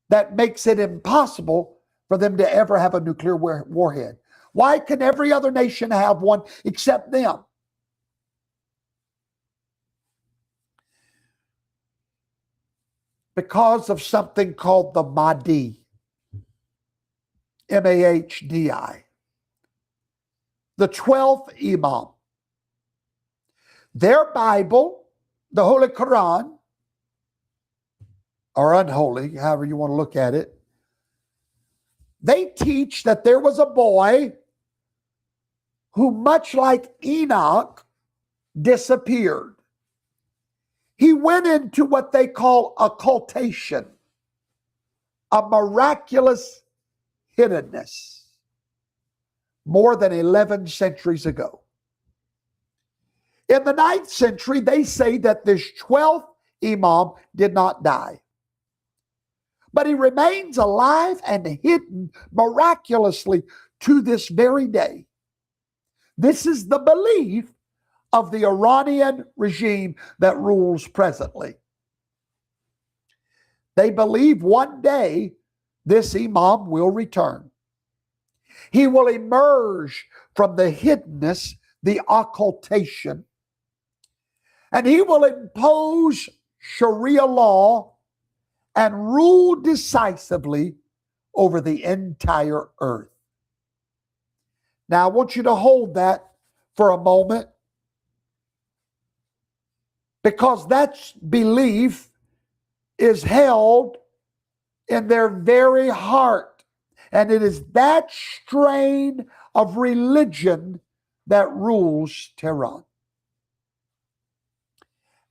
that makes it impossible for them to ever have a nuclear warhead? Why can every other nation have one except them? Because of something called the Mahdi, M-A-H-D-I, the 12th Imam. Their Bible, the Holy Quran, or unholy, however you want to look at it, they teach that there was a boy who, much like Enoch, disappeared. He went into what they call occultation, a miraculous hiddenness, more than 11 centuries ago. In the 9th century, they say that this 12th Imam did not die, but he remains alive and hidden miraculously to this very day. This is the belief of the Iranian regime that rules presently. They believe one day this Imam will return. He will emerge from the hiddenness, the occultation, and he will impose Sharia law and rule decisively over the entire earth. Now, I want you to hold that for a moment, because that belief is held in their very heart. And it is that strain of religion that rules Tehran.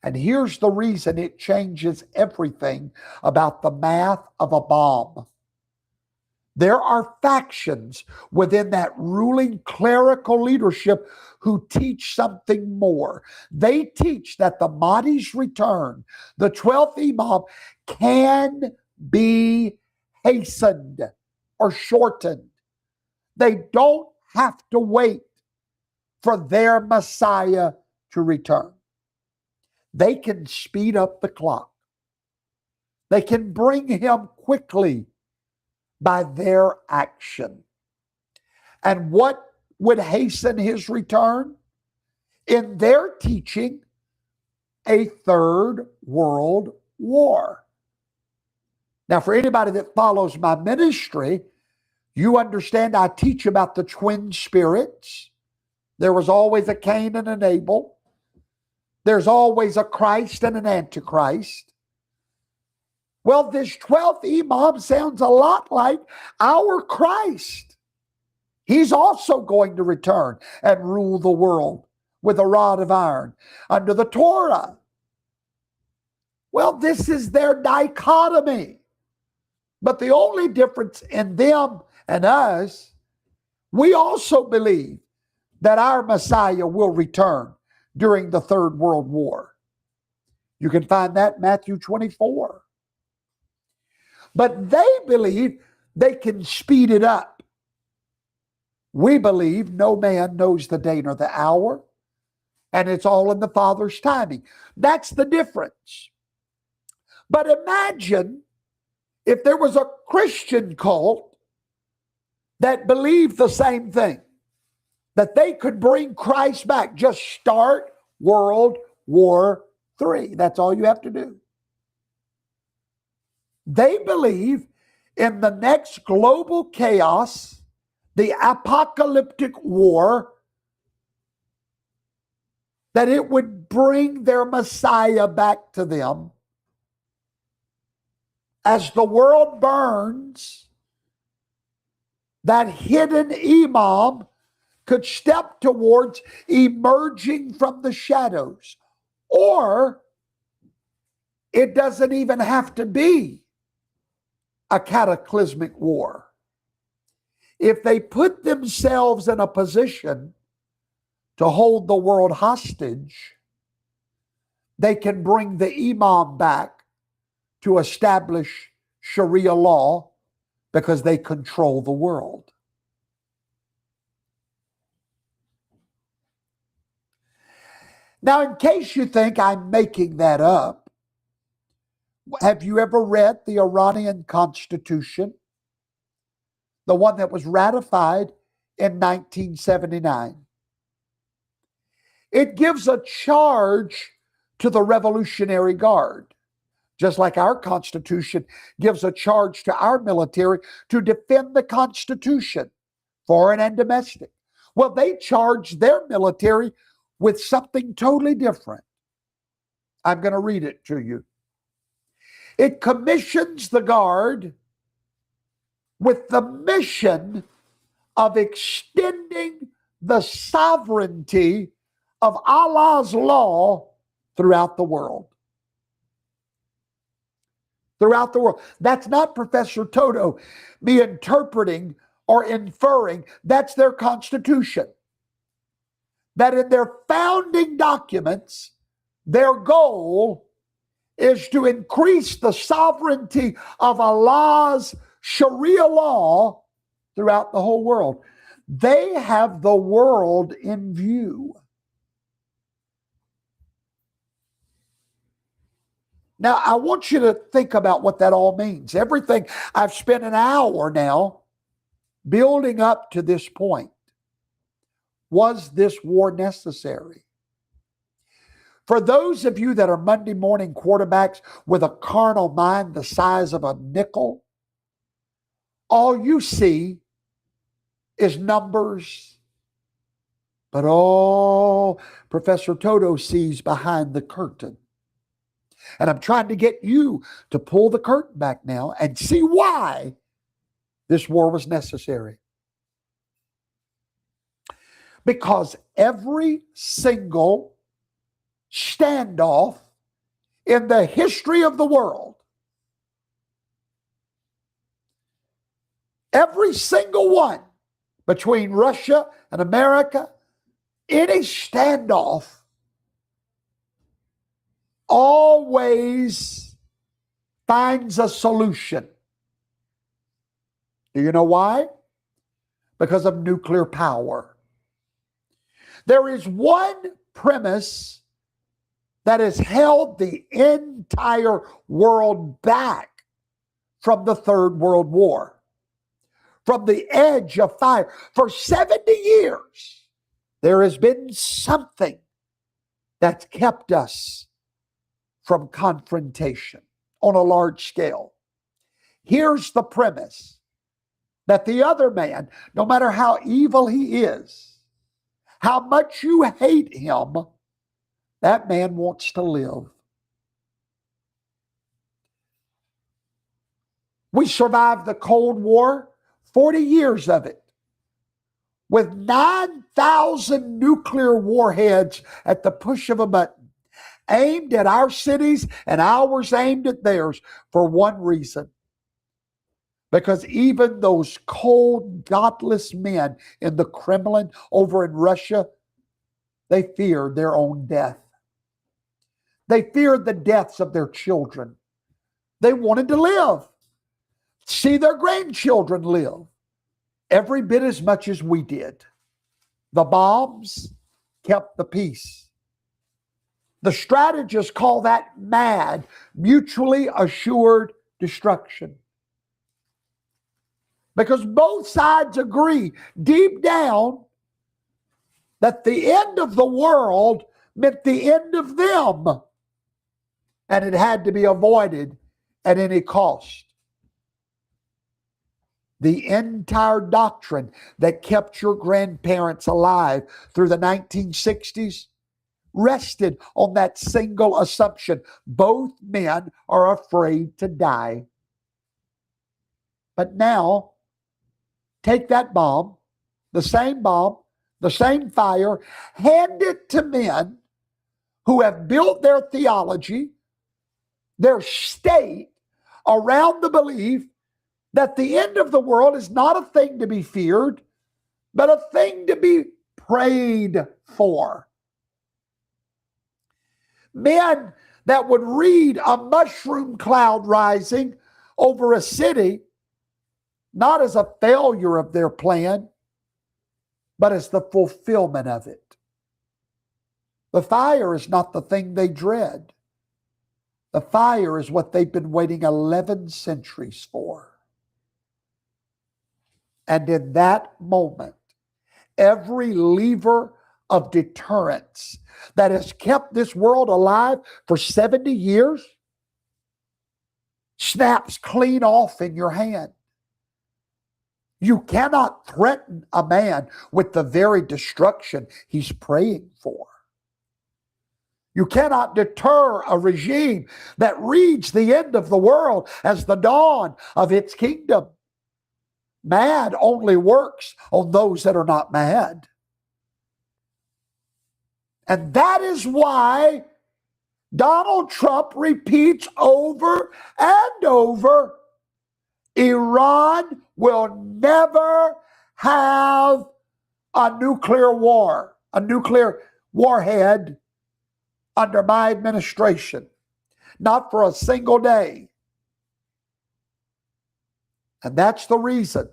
And here's the reason it changes everything about the math of a bomb. There are factions within that ruling clerical leadership who teach something more. They teach that the Mahdi's return, the 12th Imam, can be hastened or shortened. They don't have to wait for their Messiah to return. They can speed up the clock. They can bring him quickly by their action. And what would hasten his return? In their teaching, a third world war. Now, for anybody that follows my ministry, you understand I teach about the twin spirits. There was always a Cain and an Abel. There's always a Christ and an Antichrist. Well, this 12th Imam sounds a lot like our Christ. He's also going to return and rule the world with a rod of iron under the Torah. Well, this is their dichotomy. But the only difference in them and us, we also believe that our Messiah will return during the Third World War. You can find that in Matthew 24. But they believe they can speed it up. We believe no man knows the day nor the hour, and it's all in the Father's timing. That's the difference. But imagine if there was a Christian cult that believed the same thing, that they could bring Christ back. Just start World War III. That's all you have to do. They believe in the next global chaos, the apocalyptic war, that it would bring their Messiah back to them. As the world burns, that hidden Imam could step towards emerging from the shadows. Or it doesn't even have to be a cataclysmic war. If they put themselves in a position to hold the world hostage, they can bring the Imam back to establish Sharia law because they control the world. Now, in case you think I'm making that up, have you ever read the Iranian Constitution? The one that was ratified in 1979. It gives a charge to the Revolutionary Guard, just like our Constitution gives a charge to our military to defend the Constitution, foreign and domestic. Well, they charge their military with something totally different. I'm going to read it to you. It commissions the Guard with the mission of extending the sovereignty of Allah's law throughout the world. Throughout the world. That's not Professor Toto, me interpreting or inferring. That's their constitution. That in their founding documents, their goal is to increase the sovereignty of Allah's Sharia law throughout the whole world. They have the world in view. Now, I want you to think about what that all means. Everything, I've spent an hour now building up to this point. Was this war necessary? For those of you that are Monday morning quarterbacks with a carnal mind the size of a nickel, all you see is numbers. But Professor Toto sees behind the curtain. And I'm trying to get you to pull the curtain back now and see why this war was necessary. Because every single standoff in the history of the world Every single one between Russia and America, any standoff always finds a solution. Do you know why? Because of nuclear power. There is one premise that has held the entire world back from the Third World War, from the edge of fire. For 70 years, there has been something that's kept us from confrontation on a large scale. Here's the premise: that the other man, no matter how evil he is, how much you hate him, that man wants to live. We survived the Cold War, 40 years of it, with 9,000 nuclear warheads at the push of a button, aimed at our cities and ours aimed at theirs, for one reason. Because even those cold, godless men in the Kremlin over in Russia, they feared their own death. They feared the deaths of their children. They wanted to live, see their grandchildren live, every bit as much as we did. The bombs kept the peace. The strategists call that MAD, mutually assured destruction. Because both sides agree deep down that the end of the world meant the end of them, and it had to be avoided at any cost. The entire doctrine that kept your grandparents alive through the 1960s rested on that single assumption: both men are afraid to die. But now, take that bomb, the same fire, hand it to men who have built their theology, their state, around the belief that the end of the world is not a thing to be feared, but a thing to be prayed for. Men that would read a mushroom cloud rising over a city not as a failure of their plan, but as the fulfillment of it. The fire is not the thing they dread. The fire is what they've been waiting 11 centuries for. And in that moment, every lever of deterrence that has kept this world alive for 70 years snaps clean off in your hand. You cannot threaten a man with the very destruction he's praying for. You cannot deter a regime that reads the end of the world as the dawn of its kingdom. Mad only works on those that are not mad. And that is why Donald Trump repeats over and over, Iran will never have a nuclear war, a nuclear warhead under my administration. Not for a single day. And that's the reason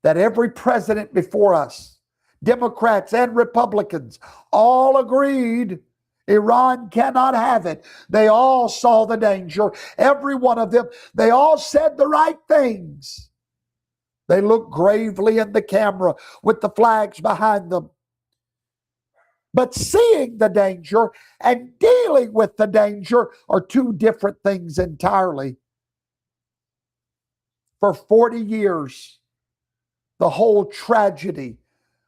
that every president before us, Democrats and Republicans, all agreed Iran cannot have it. They all saw the danger. Every one of them. They all said the right things. They looked gravely in the camera with the flags behind them. But seeing the danger and dealing with the danger are two different things entirely. For 40 years, the whole tragedy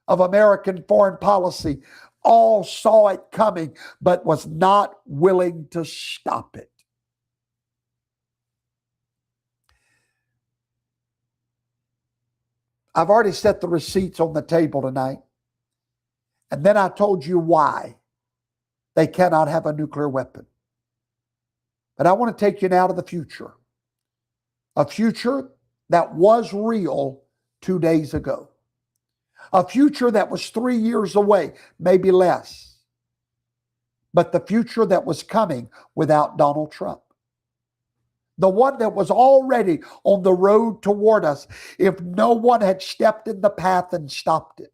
of American foreign policy all saw it coming, but was not willing to stop it. I've already set the receipts on the table tonight. And then I told you why they cannot have a nuclear weapon. But I want to take you now to the future. A future that was real 2 days ago. A future that was 3 years away, maybe less. But the future that was coming without Donald Trump. The one that was already on the road toward us if no one had stepped in the path and stopped it.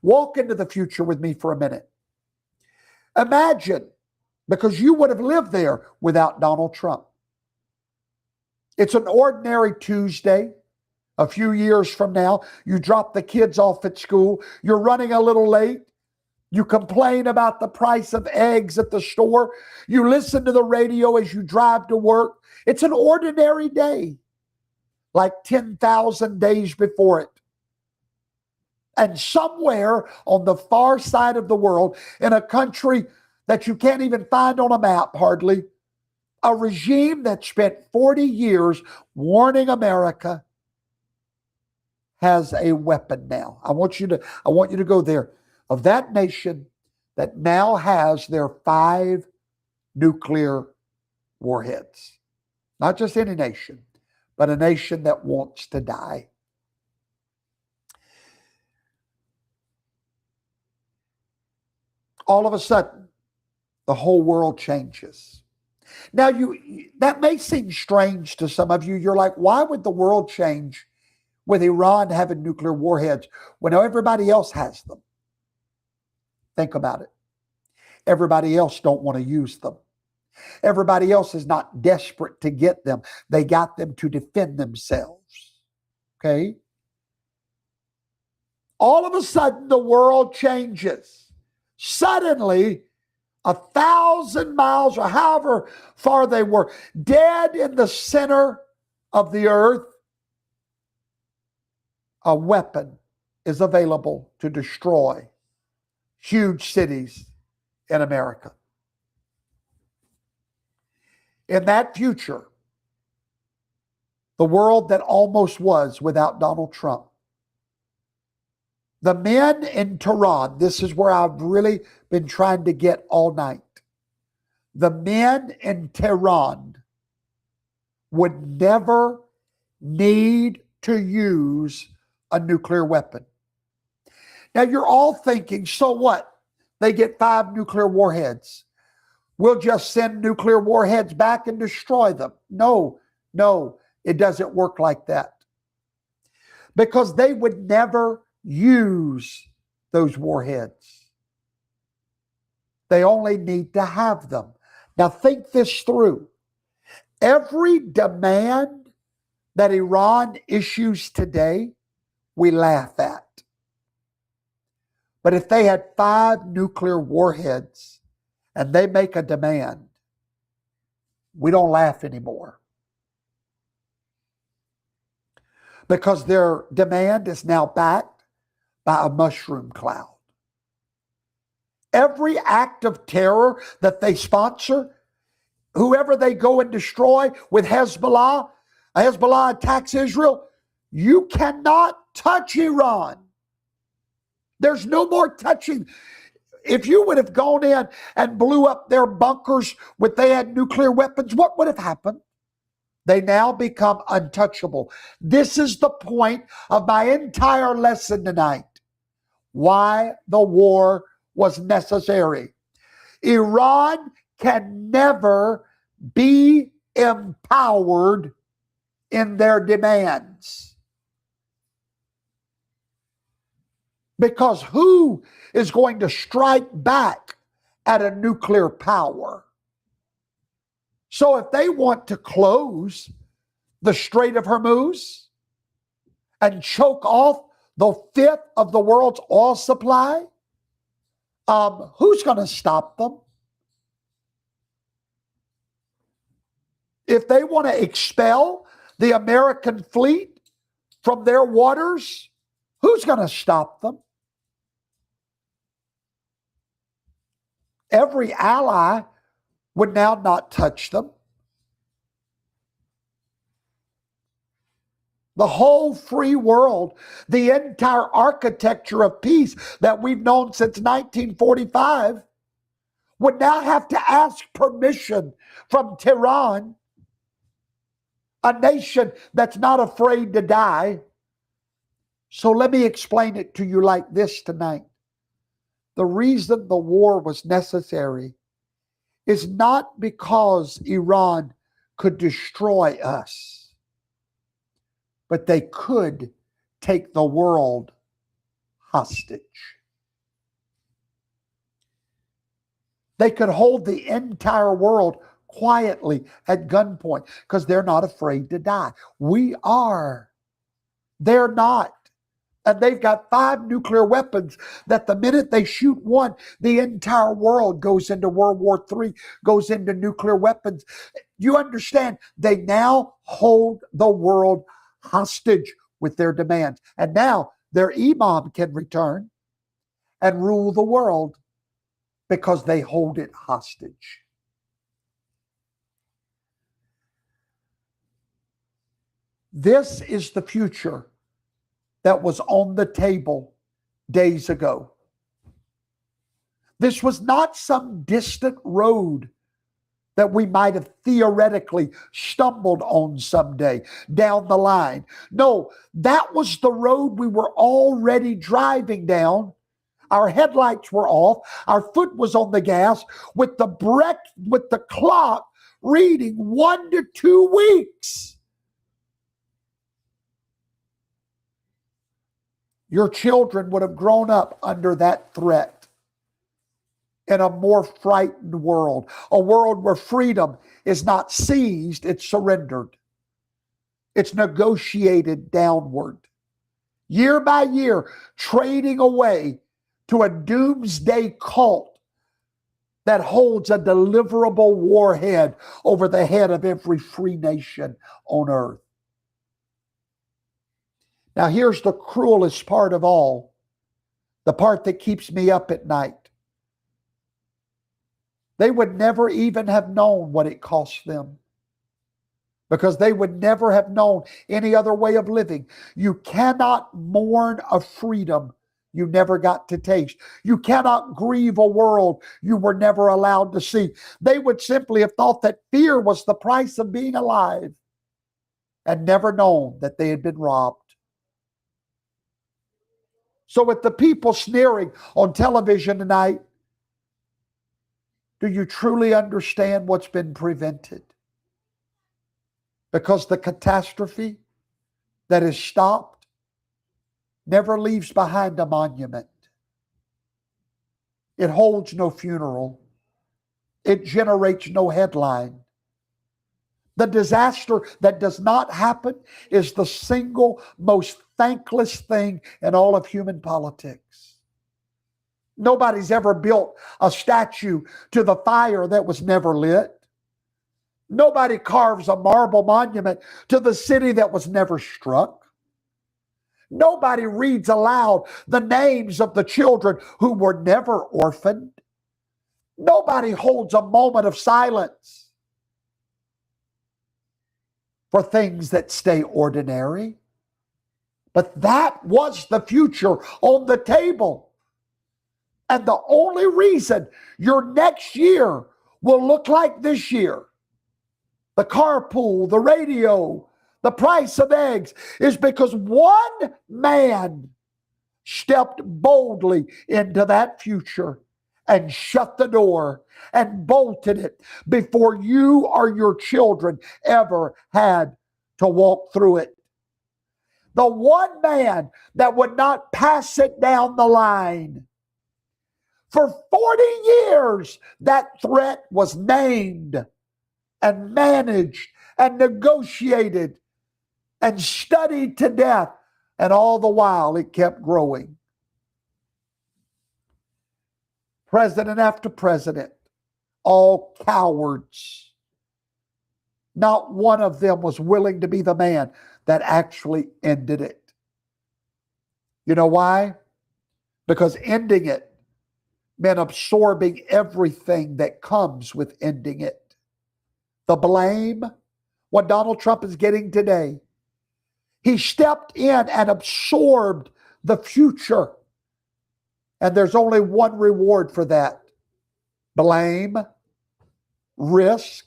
Walk into the future with me for a minute. Imagine, because you would have lived there without Donald Trump. It's an ordinary Tuesday. A few years from now, you drop the kids off at school. You're running a little late. You complain about the price of eggs at the store. You listen to the radio as you drive to work. It's an ordinary day, like 10,000 days before it. And somewhere on the far side of the world, in a country that you can't even find on a map hardly, a regime that spent 40 years warning America has a weapon now. I want you to go there. Of that nation that now has their 5 nuclear warheads. Not just any nation, but a nation that wants to die. All of a sudden, the whole world changes. Now, that may seem strange to some of you. You're like, why would the world change with Iran having nuclear warheads when everybody else has them? Think about it. Everybody else don't want to use them. Everybody else is not desperate to get them. They got them to defend themselves. Okay? All of a sudden, the world changes. Suddenly, 1,000 miles or however far they were, dead in the center of the earth, a weapon is available to destroy huge cities in America. In that future, the world that almost was without Donald Trump, the men in Tehran, this is where I've really been trying to get all night. The men in Tehran would never need to use a nuclear weapon. Now you're all thinking, so what? They get 5 nuclear warheads. We'll just send nuclear warheads back and destroy them. No, it doesn't work like that. Because they would never use those warheads. They only need to have them. Now think this through. Every demand that Iran issues today, we laugh at. But if they had 5 nuclear warheads and they make a demand, we don't laugh anymore. Because their demand is now backed by a mushroom cloud. Every act of terror that they sponsor, whoever they go and destroy with Hezbollah attacks Israel, you cannot touch Iran. There's no more touching. If you would have gone in and blew up their bunkers when they had nuclear weapons, what would have happened? They now become untouchable. This is the point of my entire lesson tonight. Why the war was necessary. Iran can never be empowered in their demands. Because who is going to strike back at a nuclear power? So if they want to close the Strait of Hormuz and choke off the 1/5 of the world's oil supply, who's going to stop them? If they want to expel the American fleet from their waters, who's going to stop them? Every ally would now not touch them. The whole free world, the entire architecture of peace that we've known since 1945 would now have to ask permission from Tehran a nation that's not afraid to die. So let me explain it to you like this tonight. The reason the war was necessary is not because Iran could destroy us, but they could take the world hostage. They could hold the entire world quietly at gunpoint because they're not afraid to die. We are. They're not. And they've got 5 nuclear weapons that the minute they shoot one, the entire world goes into World War III, goes into nuclear weapons. You understand? They now hold the world hostage with their demands. And now their imam can return and rule the world because they hold it hostage. This is the future that was on the table days ago. This was not some distant road that we might have theoretically stumbled on someday down the line. No, that was the road we were already driving down. Our headlights were off. Our foot was on the gas with the clock reading 1 to 2 weeks. Your children would have grown up under that threat in a more frightened world, a world where freedom is not seized, it's surrendered. It's negotiated downward. Year by year, trading away to a doomsday cult that holds a deliverable warhead over the head of every free nation on earth. Now, here's the cruelest part of all, the part that keeps me up at night. They would never even have known what it cost them because they would never have known any other way of living. You cannot mourn a freedom you never got to taste. You cannot grieve a world you were never allowed to see. They would simply have thought that fear was the price of being alive and never known that they had been robbed. So with the people sneering on television tonight, do you truly understand what's been prevented? Because the catastrophe that is stopped never leaves behind a monument. It holds no funeral. It generates no headline. The disaster that does not happen is the single most thankless thing in all of human politics. Nobody's ever built a statue to the fire that was never lit. Nobody carves a marble monument to the city that was never struck. Nobody reads aloud the names of the children who were never orphaned. Nobody holds a moment of silence for things that stay ordinary. But that was the future on the table. And the only reason your next year will look like this year, the carpool, the radio, the price of eggs, is because one man stepped boldly into that future and shut the door and bolted it before you or your children ever had to walk through it. The one man that would not pass it down the line. For 40 years, that threat was named and managed and negotiated and studied to death, and all the while it kept growing. President after president, all cowards. Not one of them was willing to be the man that actually ended it. You know why? Because ending it meant absorbing everything that comes with ending it. The blame, what Donald Trump is getting today. He stepped in and absorbed the future. And there's only one reward for that. Blame, risk,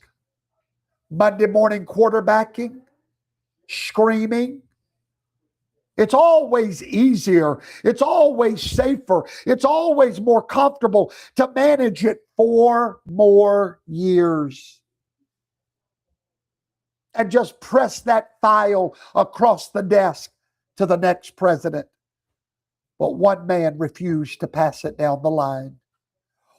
Monday morning quarterbacking, screaming. It's always easier. It's always safer. It's always more comfortable to manage it 4 more years. And just press that file across the desk to the next president. But one man refused to pass it down the line.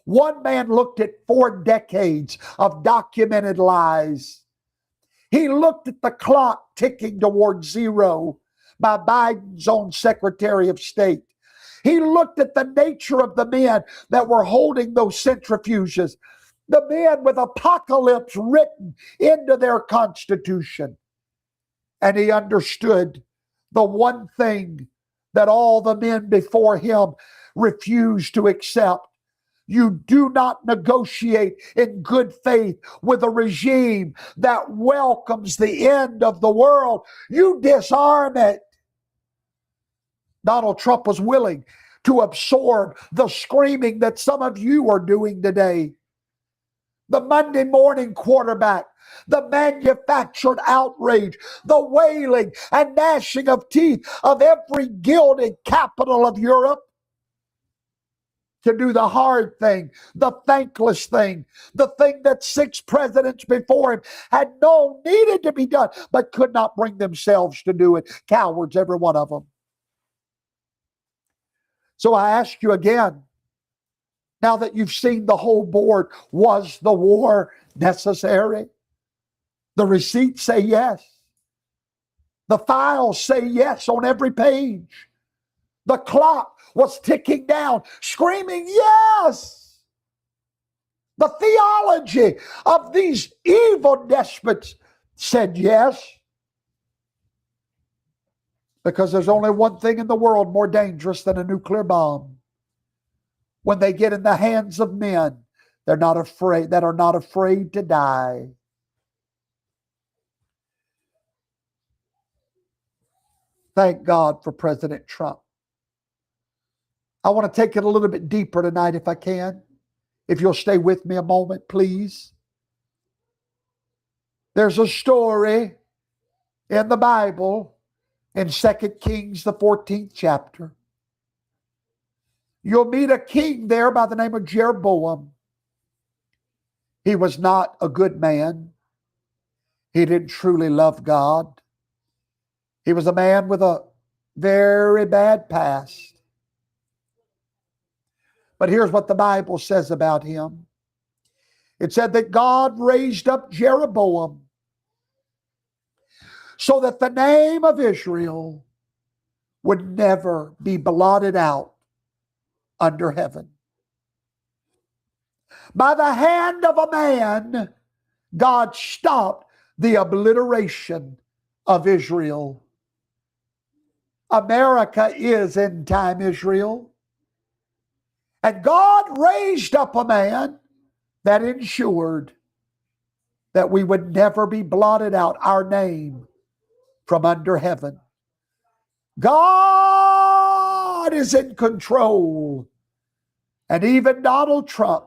One man looked at 4 decades of documented lies. He looked at the clock ticking toward zero by Biden's own Secretary of State. He looked at the nature of the men that were holding those centrifuges, the men with apocalypse written into their Constitution. And he understood the one thing that all the men before him refused to accept. You do not negotiate in good faith with a regime that welcomes the end of the world. You disarm it. Donald Trump was willing to absorb the screaming that some of you are doing today. The Monday morning quarterback, the manufactured outrage, the wailing and gnashing of teeth of every gilded capital of Europe. To do the hard thing, the thankless thing, the thing that 6 presidents before him had known needed to be done, but could not bring themselves to do it. Cowards, every one of them. So I ask you again, now that you've seen the whole board, was the war necessary? The receipts say yes. The files say yes on every page. The clock was ticking down, screaming yes. The theology of these evil despots said yes. Because there's only one thing in the world more dangerous than a nuclear bomb. When they get in the hands of men that are not afraid to die. Thank God for President Trump. I want to take it a little bit deeper tonight if I can. If you'll stay with me a moment, please. There's a story in the Bible in 2 Kings, the 14th chapter. You'll meet a king there by the name of Jeroboam. He was not a good man. He didn't truly love God. He was a man with a very bad past. But here's what the Bible says about him. It said that God raised up Jeroboam so that the name of Israel would never be blotted out under heaven. By the hand of a man, God stopped the obliteration of Israel. America is end time Israel. And God raised up a man that ensured that we would never be blotted out, our name, from under heaven. God is in control. And even Donald Trump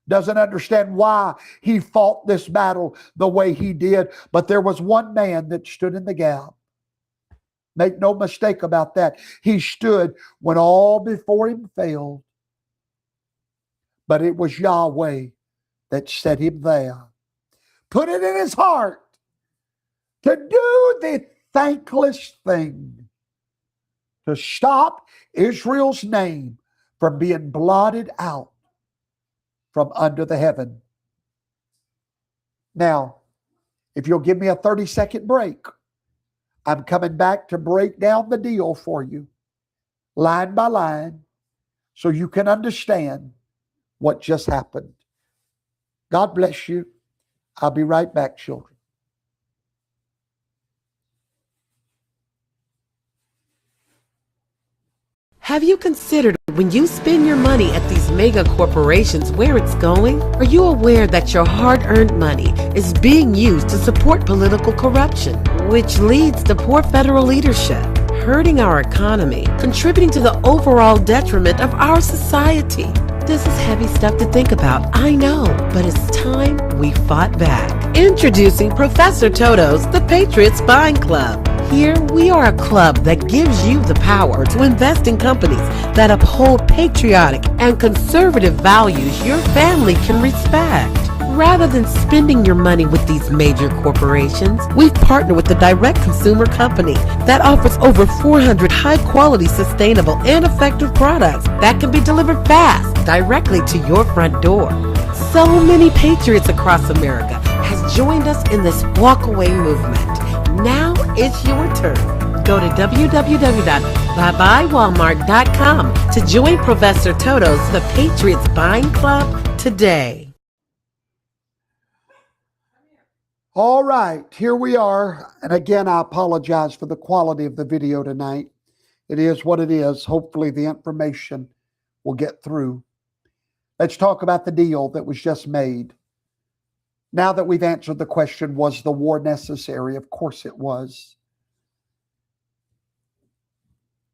doesn't understand why he fought this battle the way he did. But there was one man that stood in the gap. Make no mistake about that. He stood when all before him failed. But it was Yahweh that set him there. Put it in his heart to do the thankless thing. To stop Israel's name from being blotted out from under the heaven. Now, if you'll give me a 30-second break, I'm coming back to break down the deal for you, line by line, so you can understand what just happened. God bless you. I'll be right back, children. Have you considered when you spend your money at these mega corporations where it's going? Are you aware that your hard-earned money is being used to support political corruption, which leads to poor federal leadership, hurting our economy, contributing to the overall detriment of our society? This is heavy stuff to think about, I know, but it's time we fought back. Introducing Professor Toto's The Patriots Buying Club. Here, we are a club that gives you the power to invest in companies that uphold patriotic and conservative values your family can respect. Rather than spending your money with these major corporations, we've partnered with a direct consumer company that offers over 400 high-quality, sustainable, and effective products that can be delivered fast directly to your front door. So many patriots across America has joined us in this walkaway movement. Now it's your turn. Go to www.buybywalmart.com to join Professor Toto's The Patriots Buying Club today. All right, here we are. And again, I apologize for the quality of the video tonight. It is what it is. Hopefully the information will get through. Let's talk about the deal that was just made. Now that we've answered the question, was the war necessary? Of course it was.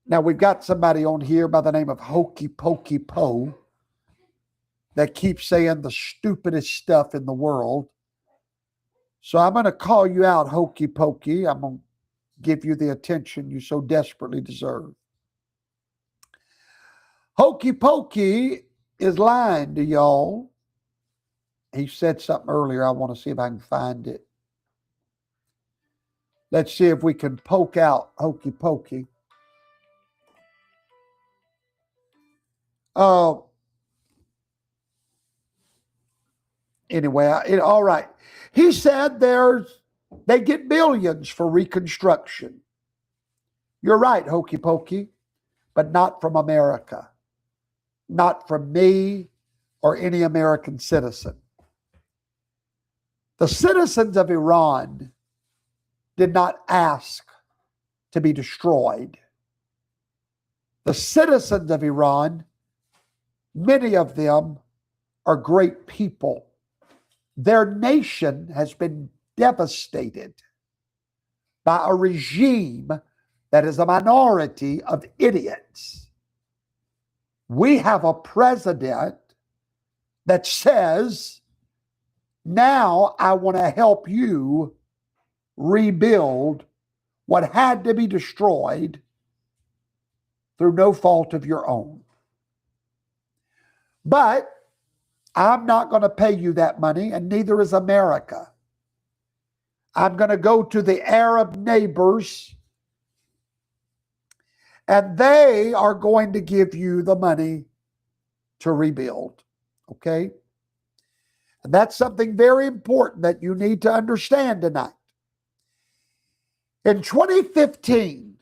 Now we've got somebody on here by the name of Hokey Pokey Poe that keeps saying the stupidest stuff in the world. So I'm going to call you out, Hokey Pokey. I'm going to give you the attention you so desperately deserve. Hokey Pokey is lying to y'all. He said something earlier. I want to see if I can find it. Let's see if we can poke out Hokey Pokey. Anyway, all right. He said they get billions for reconstruction. You're right, Hokey Pokey, but not from America. Not from me or any American citizen. The citizens of Iran did not ask to be destroyed. The citizens of Iran, many of them are great people. Their nation has been devastated by a regime that is a minority of idiots. We have a president that says, now I want to help you rebuild what had to be destroyed through no fault of your own. But I'm not going to pay you that money, and neither is America. I'm going to go to the Arab neighbors, and they are going to give you the money to rebuild. Okay? And that's something very important that you need to understand tonight. In 2015,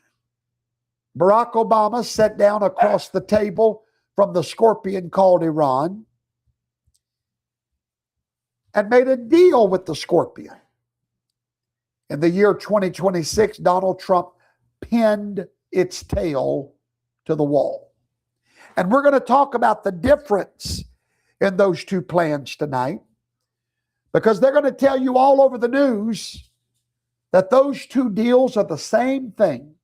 Barack Obama sat down across the table from the scorpion called Iran and made a deal with the scorpion. In the year 2026, Donald Trump pinned its tail to the wall. And we're going to talk about the difference in those two plans tonight, because they're going to tell you all over the news that those two deals are the same thing,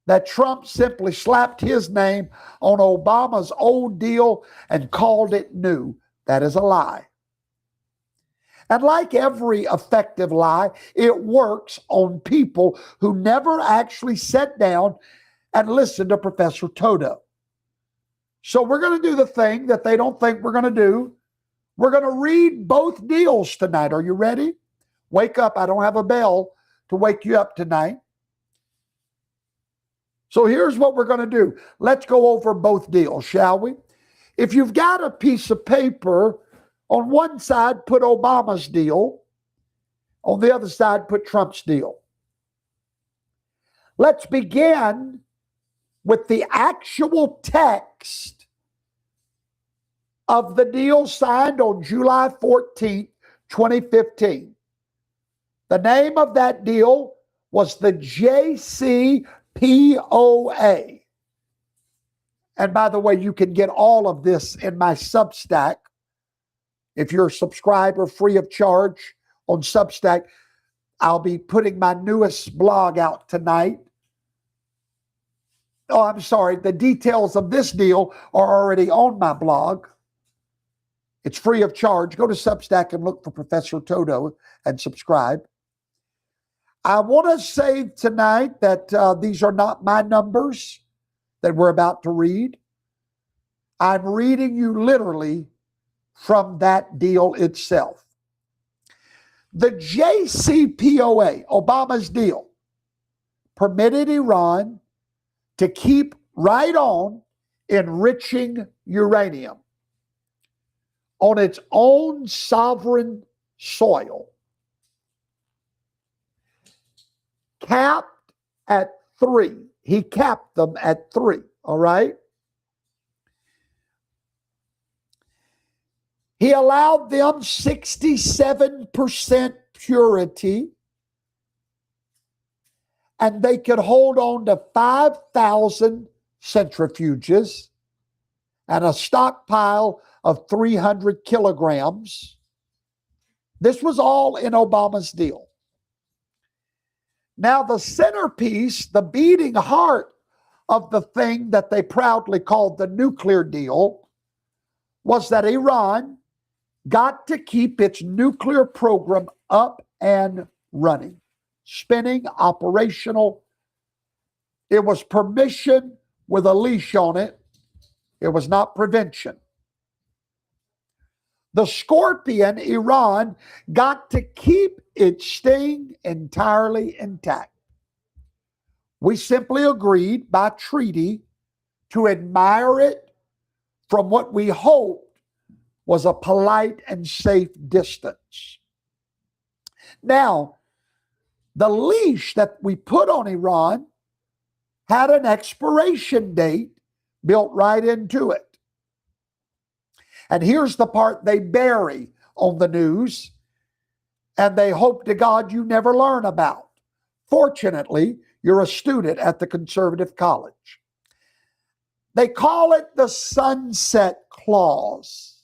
that Trump simply slapped his name on Obama's old deal and called it new. That is a lie. And like every effective lie, it works on people who never actually sat down and listened to Professor Toto. So we're going to do the thing that they don't think we're going to do. We're going to read both deals tonight. Are you ready? Wake up. I don't have a bell to wake you up tonight. So here's what we're going to do. Let's go over both deals, shall we? If you've got a piece of paper, on one side, put Obama's deal. On the other side, put Trump's deal. Let's begin with the actual text of the deal signed on July 14th, 2015. The name of that deal was the JCPOA. And by the way, you can get all of this in my Substack. If you're a subscriber free of charge on Substack, I'll be putting my newest blog out tonight. Oh, I'm sorry. The details of this deal are already on my blog. It's free of charge. Go to Substack and look for Professor Toto and subscribe. I want to say tonight that these are not my numbers that we're about to read. I'm reading you literally from that deal itself. The JCPOA, Obama's deal, permitted Iran to keep right on enriching uranium on its own sovereign soil, capped at 3. He capped them at 3, all right? He allowed them 67% purity, and they could hold on to 5,000 centrifuges and a stockpile of 300 kilograms. This was all in Obama's deal. Now, the centerpiece, the beating heart of the thing that they proudly called the nuclear deal, was that Iran got to keep its nuclear program up and running, spinning, operational. It was permission with a leash on it. It was not prevention. The Scorpion, Iran, got to keep its sting entirely intact. We simply agreed by treaty to admire it from what we hoped was a polite and safe distance. Now, the leash that we put on Iran had an expiration date built right into it. And here's the part they bury on the news, and they hope to God you never learn about. Fortunately, you're a student at the conservative college. They call it the sunset clause.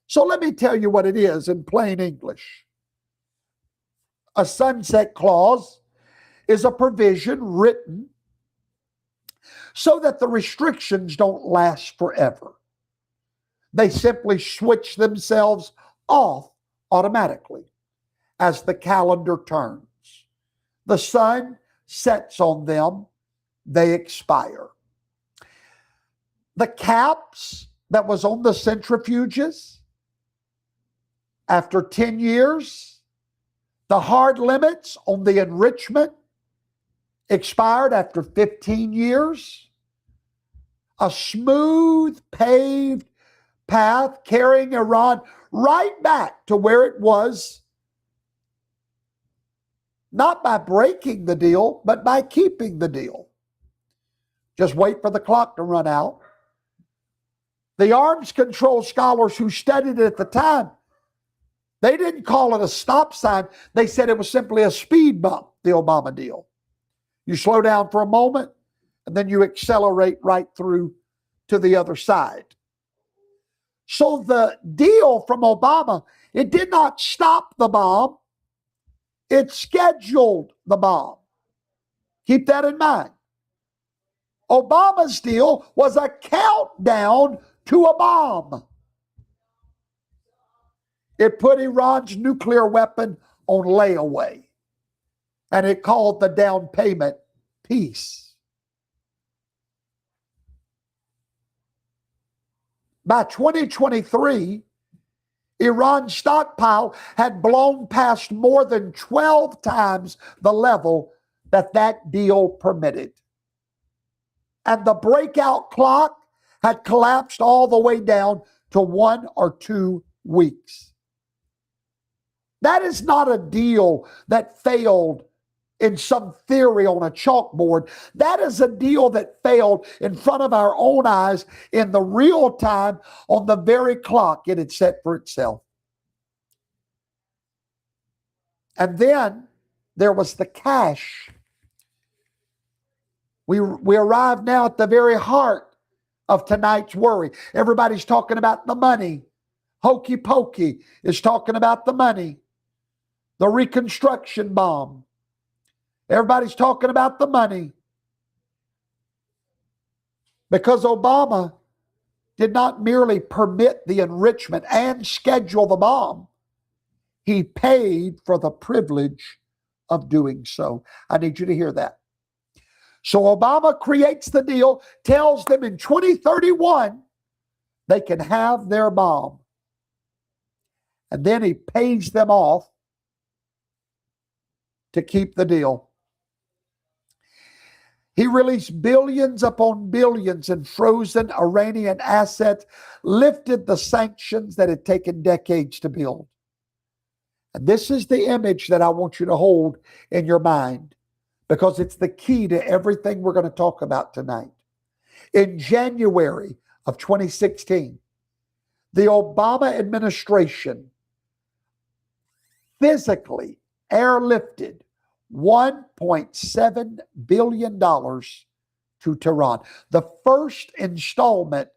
So let me tell you what it is in plain English. A sunset clause is a provision written so that the restrictions don't last forever. They simply switch themselves off automatically as the calendar turns. The sun sets on them, they expire. The caps that was on the centrifuges, after 10 years, the hard limits on the enrichment expired after 15 years. A smooth, paved path carrying Iran right back to where it was, not by breaking the deal, but by keeping the deal. Just wait for the clock to run out. The arms control scholars who studied it at the time, they didn't call it a stop sign. They said it was simply a speed bump, the Obama deal. You slow down for a moment, and then you accelerate right through to the other side. So the deal from Obama, it did not stop the bomb. It scheduled the bomb. Keep that in mind. Obama's deal was a countdown to a bomb. It put Iran's nuclear weapon on layaway, and it called the down payment peace. By 2023, Iran's stockpile had blown past more than 12 times the level that deal permitted. And the breakout clock had collapsed all the way down to 1 or 2 weeks. That is not a deal that failed in some theory on a chalkboard. That is a deal that failed in front of our own eyes in the real time on the very clock it had set for itself. And then there was the cash. We arrive now at the very heart of tonight's worry. Everybody's talking about the money. Hokey Pokey is talking about the money. The reconstruction bomb. Everybody's talking about the money. Because Obama did not merely permit the enrichment and schedule the bomb, he paid for the privilege of doing so. I need you to hear that. So Obama creates the deal, tells them in 2031 they can have their bomb. And then he pays them off to keep the deal. He released billions upon billions in frozen Iranian assets, lifted the sanctions that had taken decades to build. And this is the image that I want you to hold in your mind, because it's the key to everything we're going to talk about tonight. In January of 2016, the Obama administration physically airlifted $1.7 billion to Tehran. The first installment,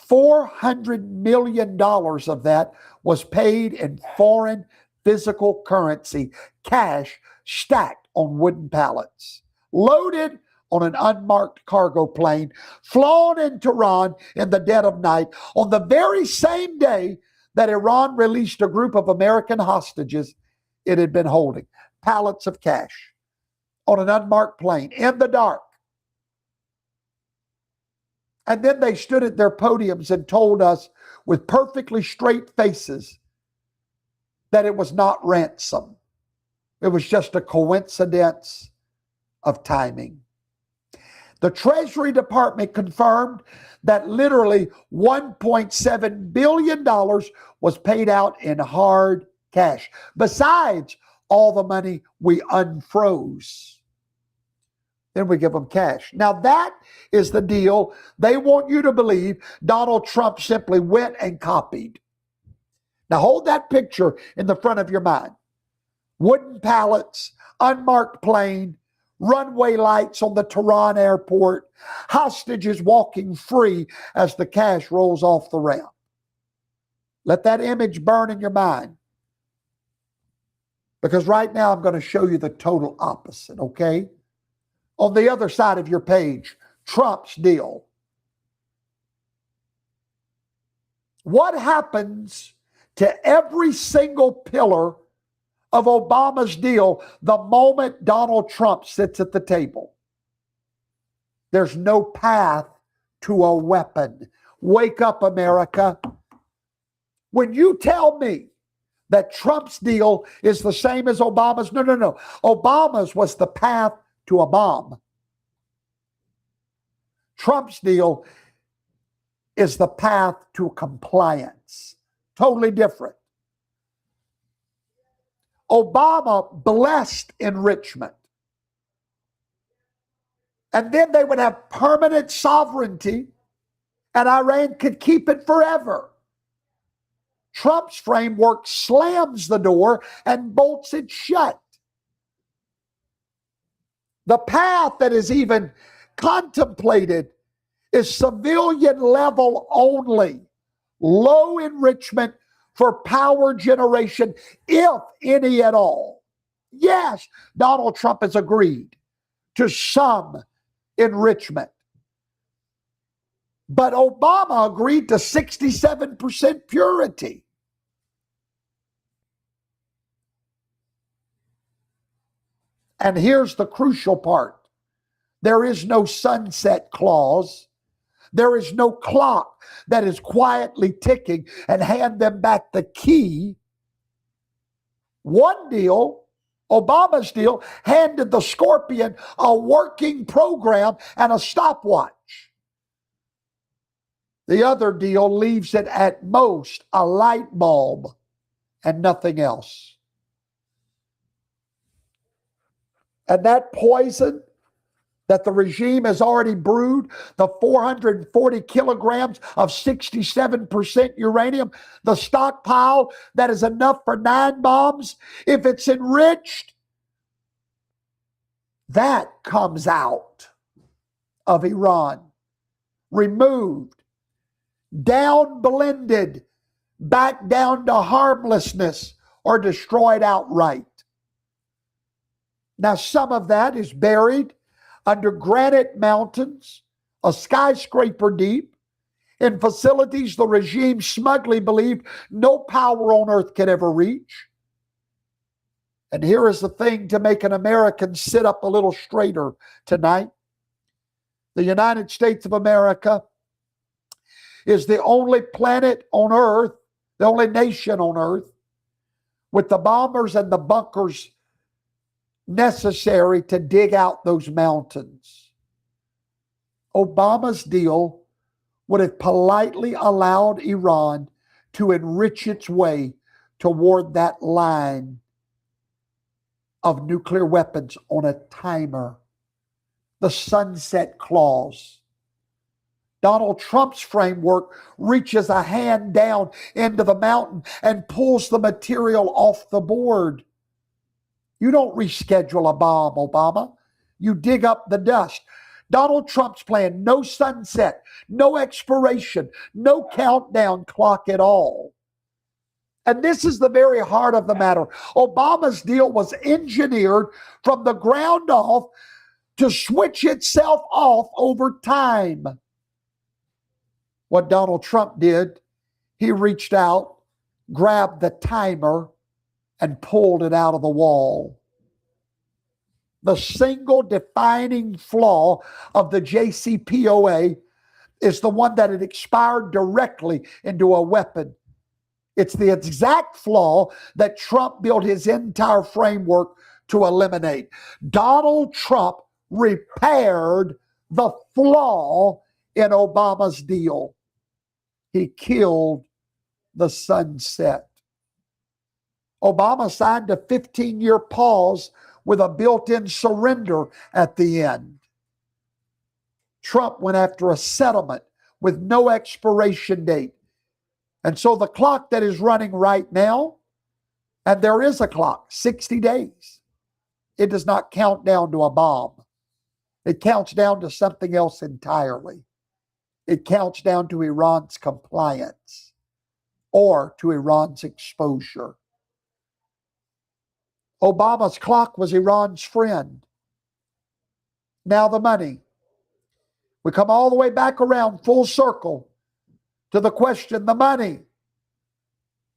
$400 million of that was paid in foreign physical currency, cash stacked on wooden pallets, loaded on an unmarked cargo plane, flown in Tehran in the dead of night, on the very same day that Iran released a group of American hostages it had been holding. Pallets of cash on an unmarked plane in the dark. And then they stood at their podiums and told us with perfectly straight faces that it was not ransom. It was just a coincidence of timing. The Treasury Department confirmed that literally $1.7 billion was paid out in hard cash, besides all the money we unfroze. Then we give them cash. Now that is the deal they want you to believe Donald Trump simply went and copied. Now hold that picture in the front of your mind. Wooden pallets, unmarked plane, runway lights on the Tehran airport, hostages walking free as the cash rolls off the ramp. Let that image burn in your mind. Because right now I'm going to show you the total opposite, okay? On the other side of your page, Trump's deal. What happens to every single pillar of Obama's deal the moment Donald Trump sits at the table? There's no path to a weapon. Wake up, America. When you tell me that Trump's deal is the same as Obama's, no. Obama's was the path to a bomb. Trump's deal is the path to compliance. Totally different. Obama blessed enrichment. And then they would have permanent sovereignty, and Iran could keep it forever. Trump's framework slams the door and bolts it shut. The path that is even contemplated is civilian level only, low enrichment for power generation, if any at all. Yes, Donald Trump has agreed to some enrichment. But Obama agreed to 67% purity. And here's the crucial part. There is no sunset clause. There is no clock that is quietly ticking and hand them back the key. One deal, Obama's deal, handed the Scorpion a working program and a stopwatch. The other deal leaves it at most a light bulb and nothing else. And that poison that the regime has already brewed, the 440 kilograms of 67% uranium, the stockpile that is enough for 9 bombs, if it's enriched, that comes out of Iran, removed, down blended, back down to harmlessness, or destroyed outright. Now, some of that is buried under granite mountains, a skyscraper deep, in facilities the regime smugly believed no power on earth could ever reach. And here is the thing to make an American sit up a little straighter tonight. The United States of America is the only planet on earth, the only nation on earth, with the bombers and the bunkers necessary to dig out those mountains. Obama's deal would have politely allowed Iran to enrich its way toward that line of nuclear weapons on a timer. The sunset clause. Donald Trump's framework reaches a hand down into the mountain and pulls the material off the board. You don't reschedule a bomb, Obama. You dig up the dust. Donald Trump's plan, no sunset, no expiration, no countdown clock at all. And this is the very heart of the matter. Obama's deal was engineered from the ground off to switch itself off over time. What Donald Trump did, he reached out, grabbed the timer, and pulled it out of the wall. The single defining flaw of the JCPOA is the one that it expired directly into a weapon. It's the exact flaw that Trump built his entire framework to eliminate. Donald Trump repaired the flaw in Obama's deal. He killed the sunset. Obama signed a 15-year pause with a built-in surrender at the end. Trump went after a settlement with no expiration date. And so the clock that is running right now, and there is a clock, 60 days, it does not count down to a bomb. It counts down to something else entirely. It counts down to Iran's compliance or to Iran's exposure. Obama's clock was Iran's friend. Now the money. We come all the way back around full circle to the question, the money.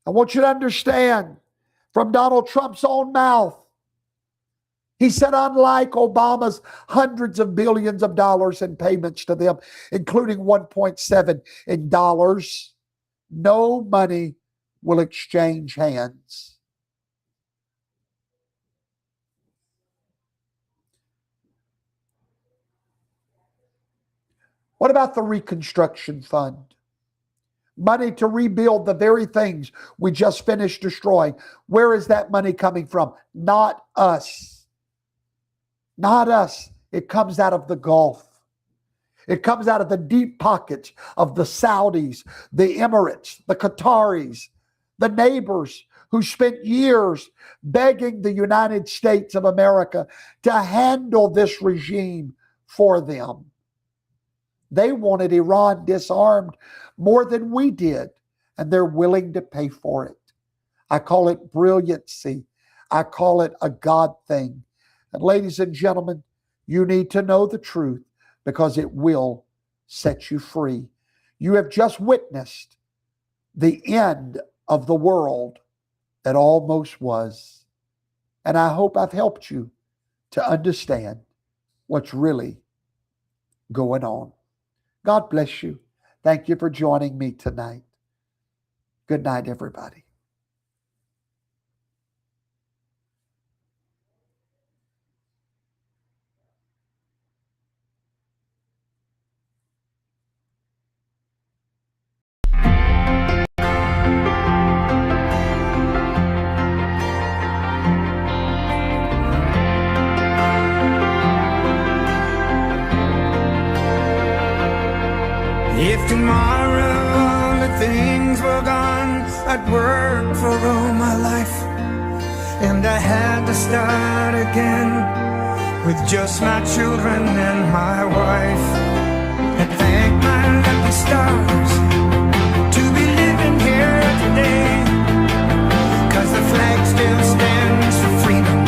I want you to understand from Donald Trump's own mouth, he said, unlike Obama's hundreds of billions of dollars in payments to them, including 1.7 in dollars, no money will exchange hands. What about the Reconstruction Fund? Money to rebuild the very things we just finished destroying. Where is that money coming from? Not us. Not us. It comes out of the Gulf. It comes out of the deep pockets of the Saudis, the Emirates, the Qataris, the neighbors who spent years begging the United States of America to handle this regime for them. They wanted Iran disarmed more than we did, and they're willing to pay for it. I call it brilliancy. I call it a God thing. And ladies and gentlemen, you need to know the truth because it will set you free. You have just witnessed the end of the world that almost was. And I hope I've helped you to understand what's really going on. God bless you. Thank you for joining me tonight. Good night, everybody. If tomorrow all the things were gone, I'd work for all my life, and I had to start again with just my children and my wife. And thank my lucky stars to be living here today, 'cause the flag still stands for freedom,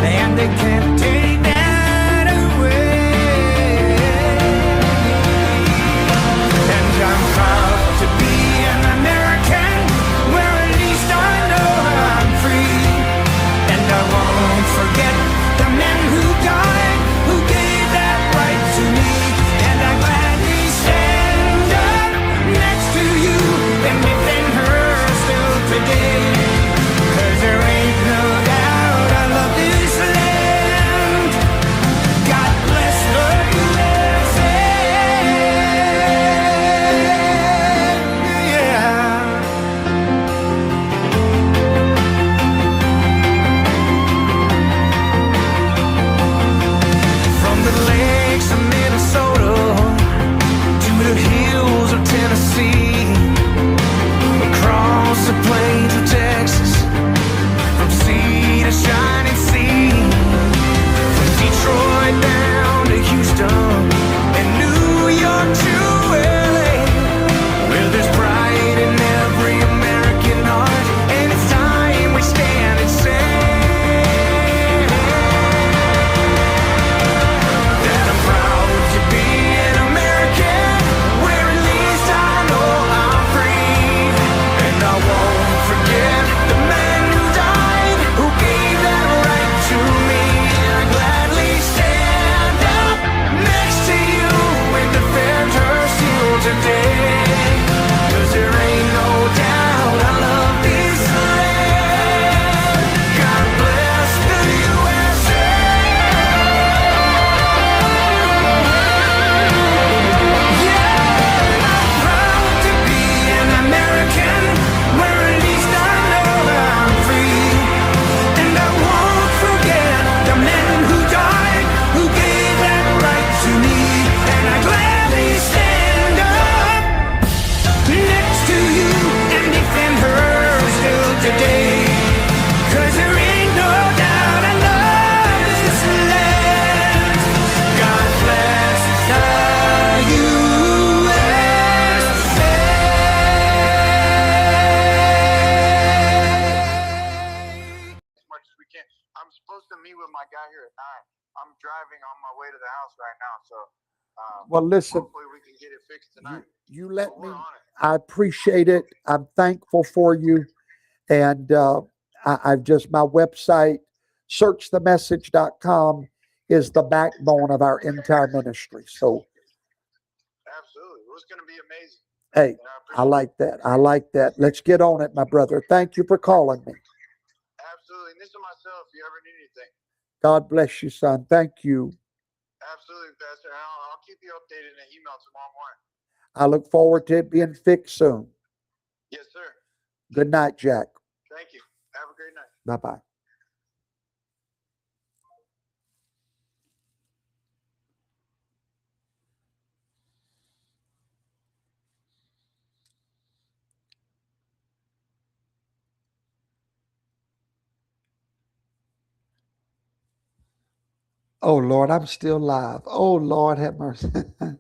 and they can't take that away. And I'm supposed to meet with my guy here at 9. I'm driving on my way to the house right now, so Well, listen, hopefully we can get it fixed tonight. you let But me, we're on it. I appreciate it. I'm thankful for you. And I've just, my website, searchthemessage.com, is the backbone of our entire ministry. So, Absolutely. It was going to be amazing. hey, And I like that. I like that. Let's get on it, my brother. Thank you for calling me. Absolutely. And this is my cell if you ever need anything. God bless you, son. Thank you. Absolutely, Pastor. And I'll keep you updated in an email tomorrow morning. I look forward to it being fixed soon. Yes, sir. Good night, Jack. Thank you. Have a great night. Bye-bye. Oh, Lord, I'm still live. Oh, Lord, have mercy.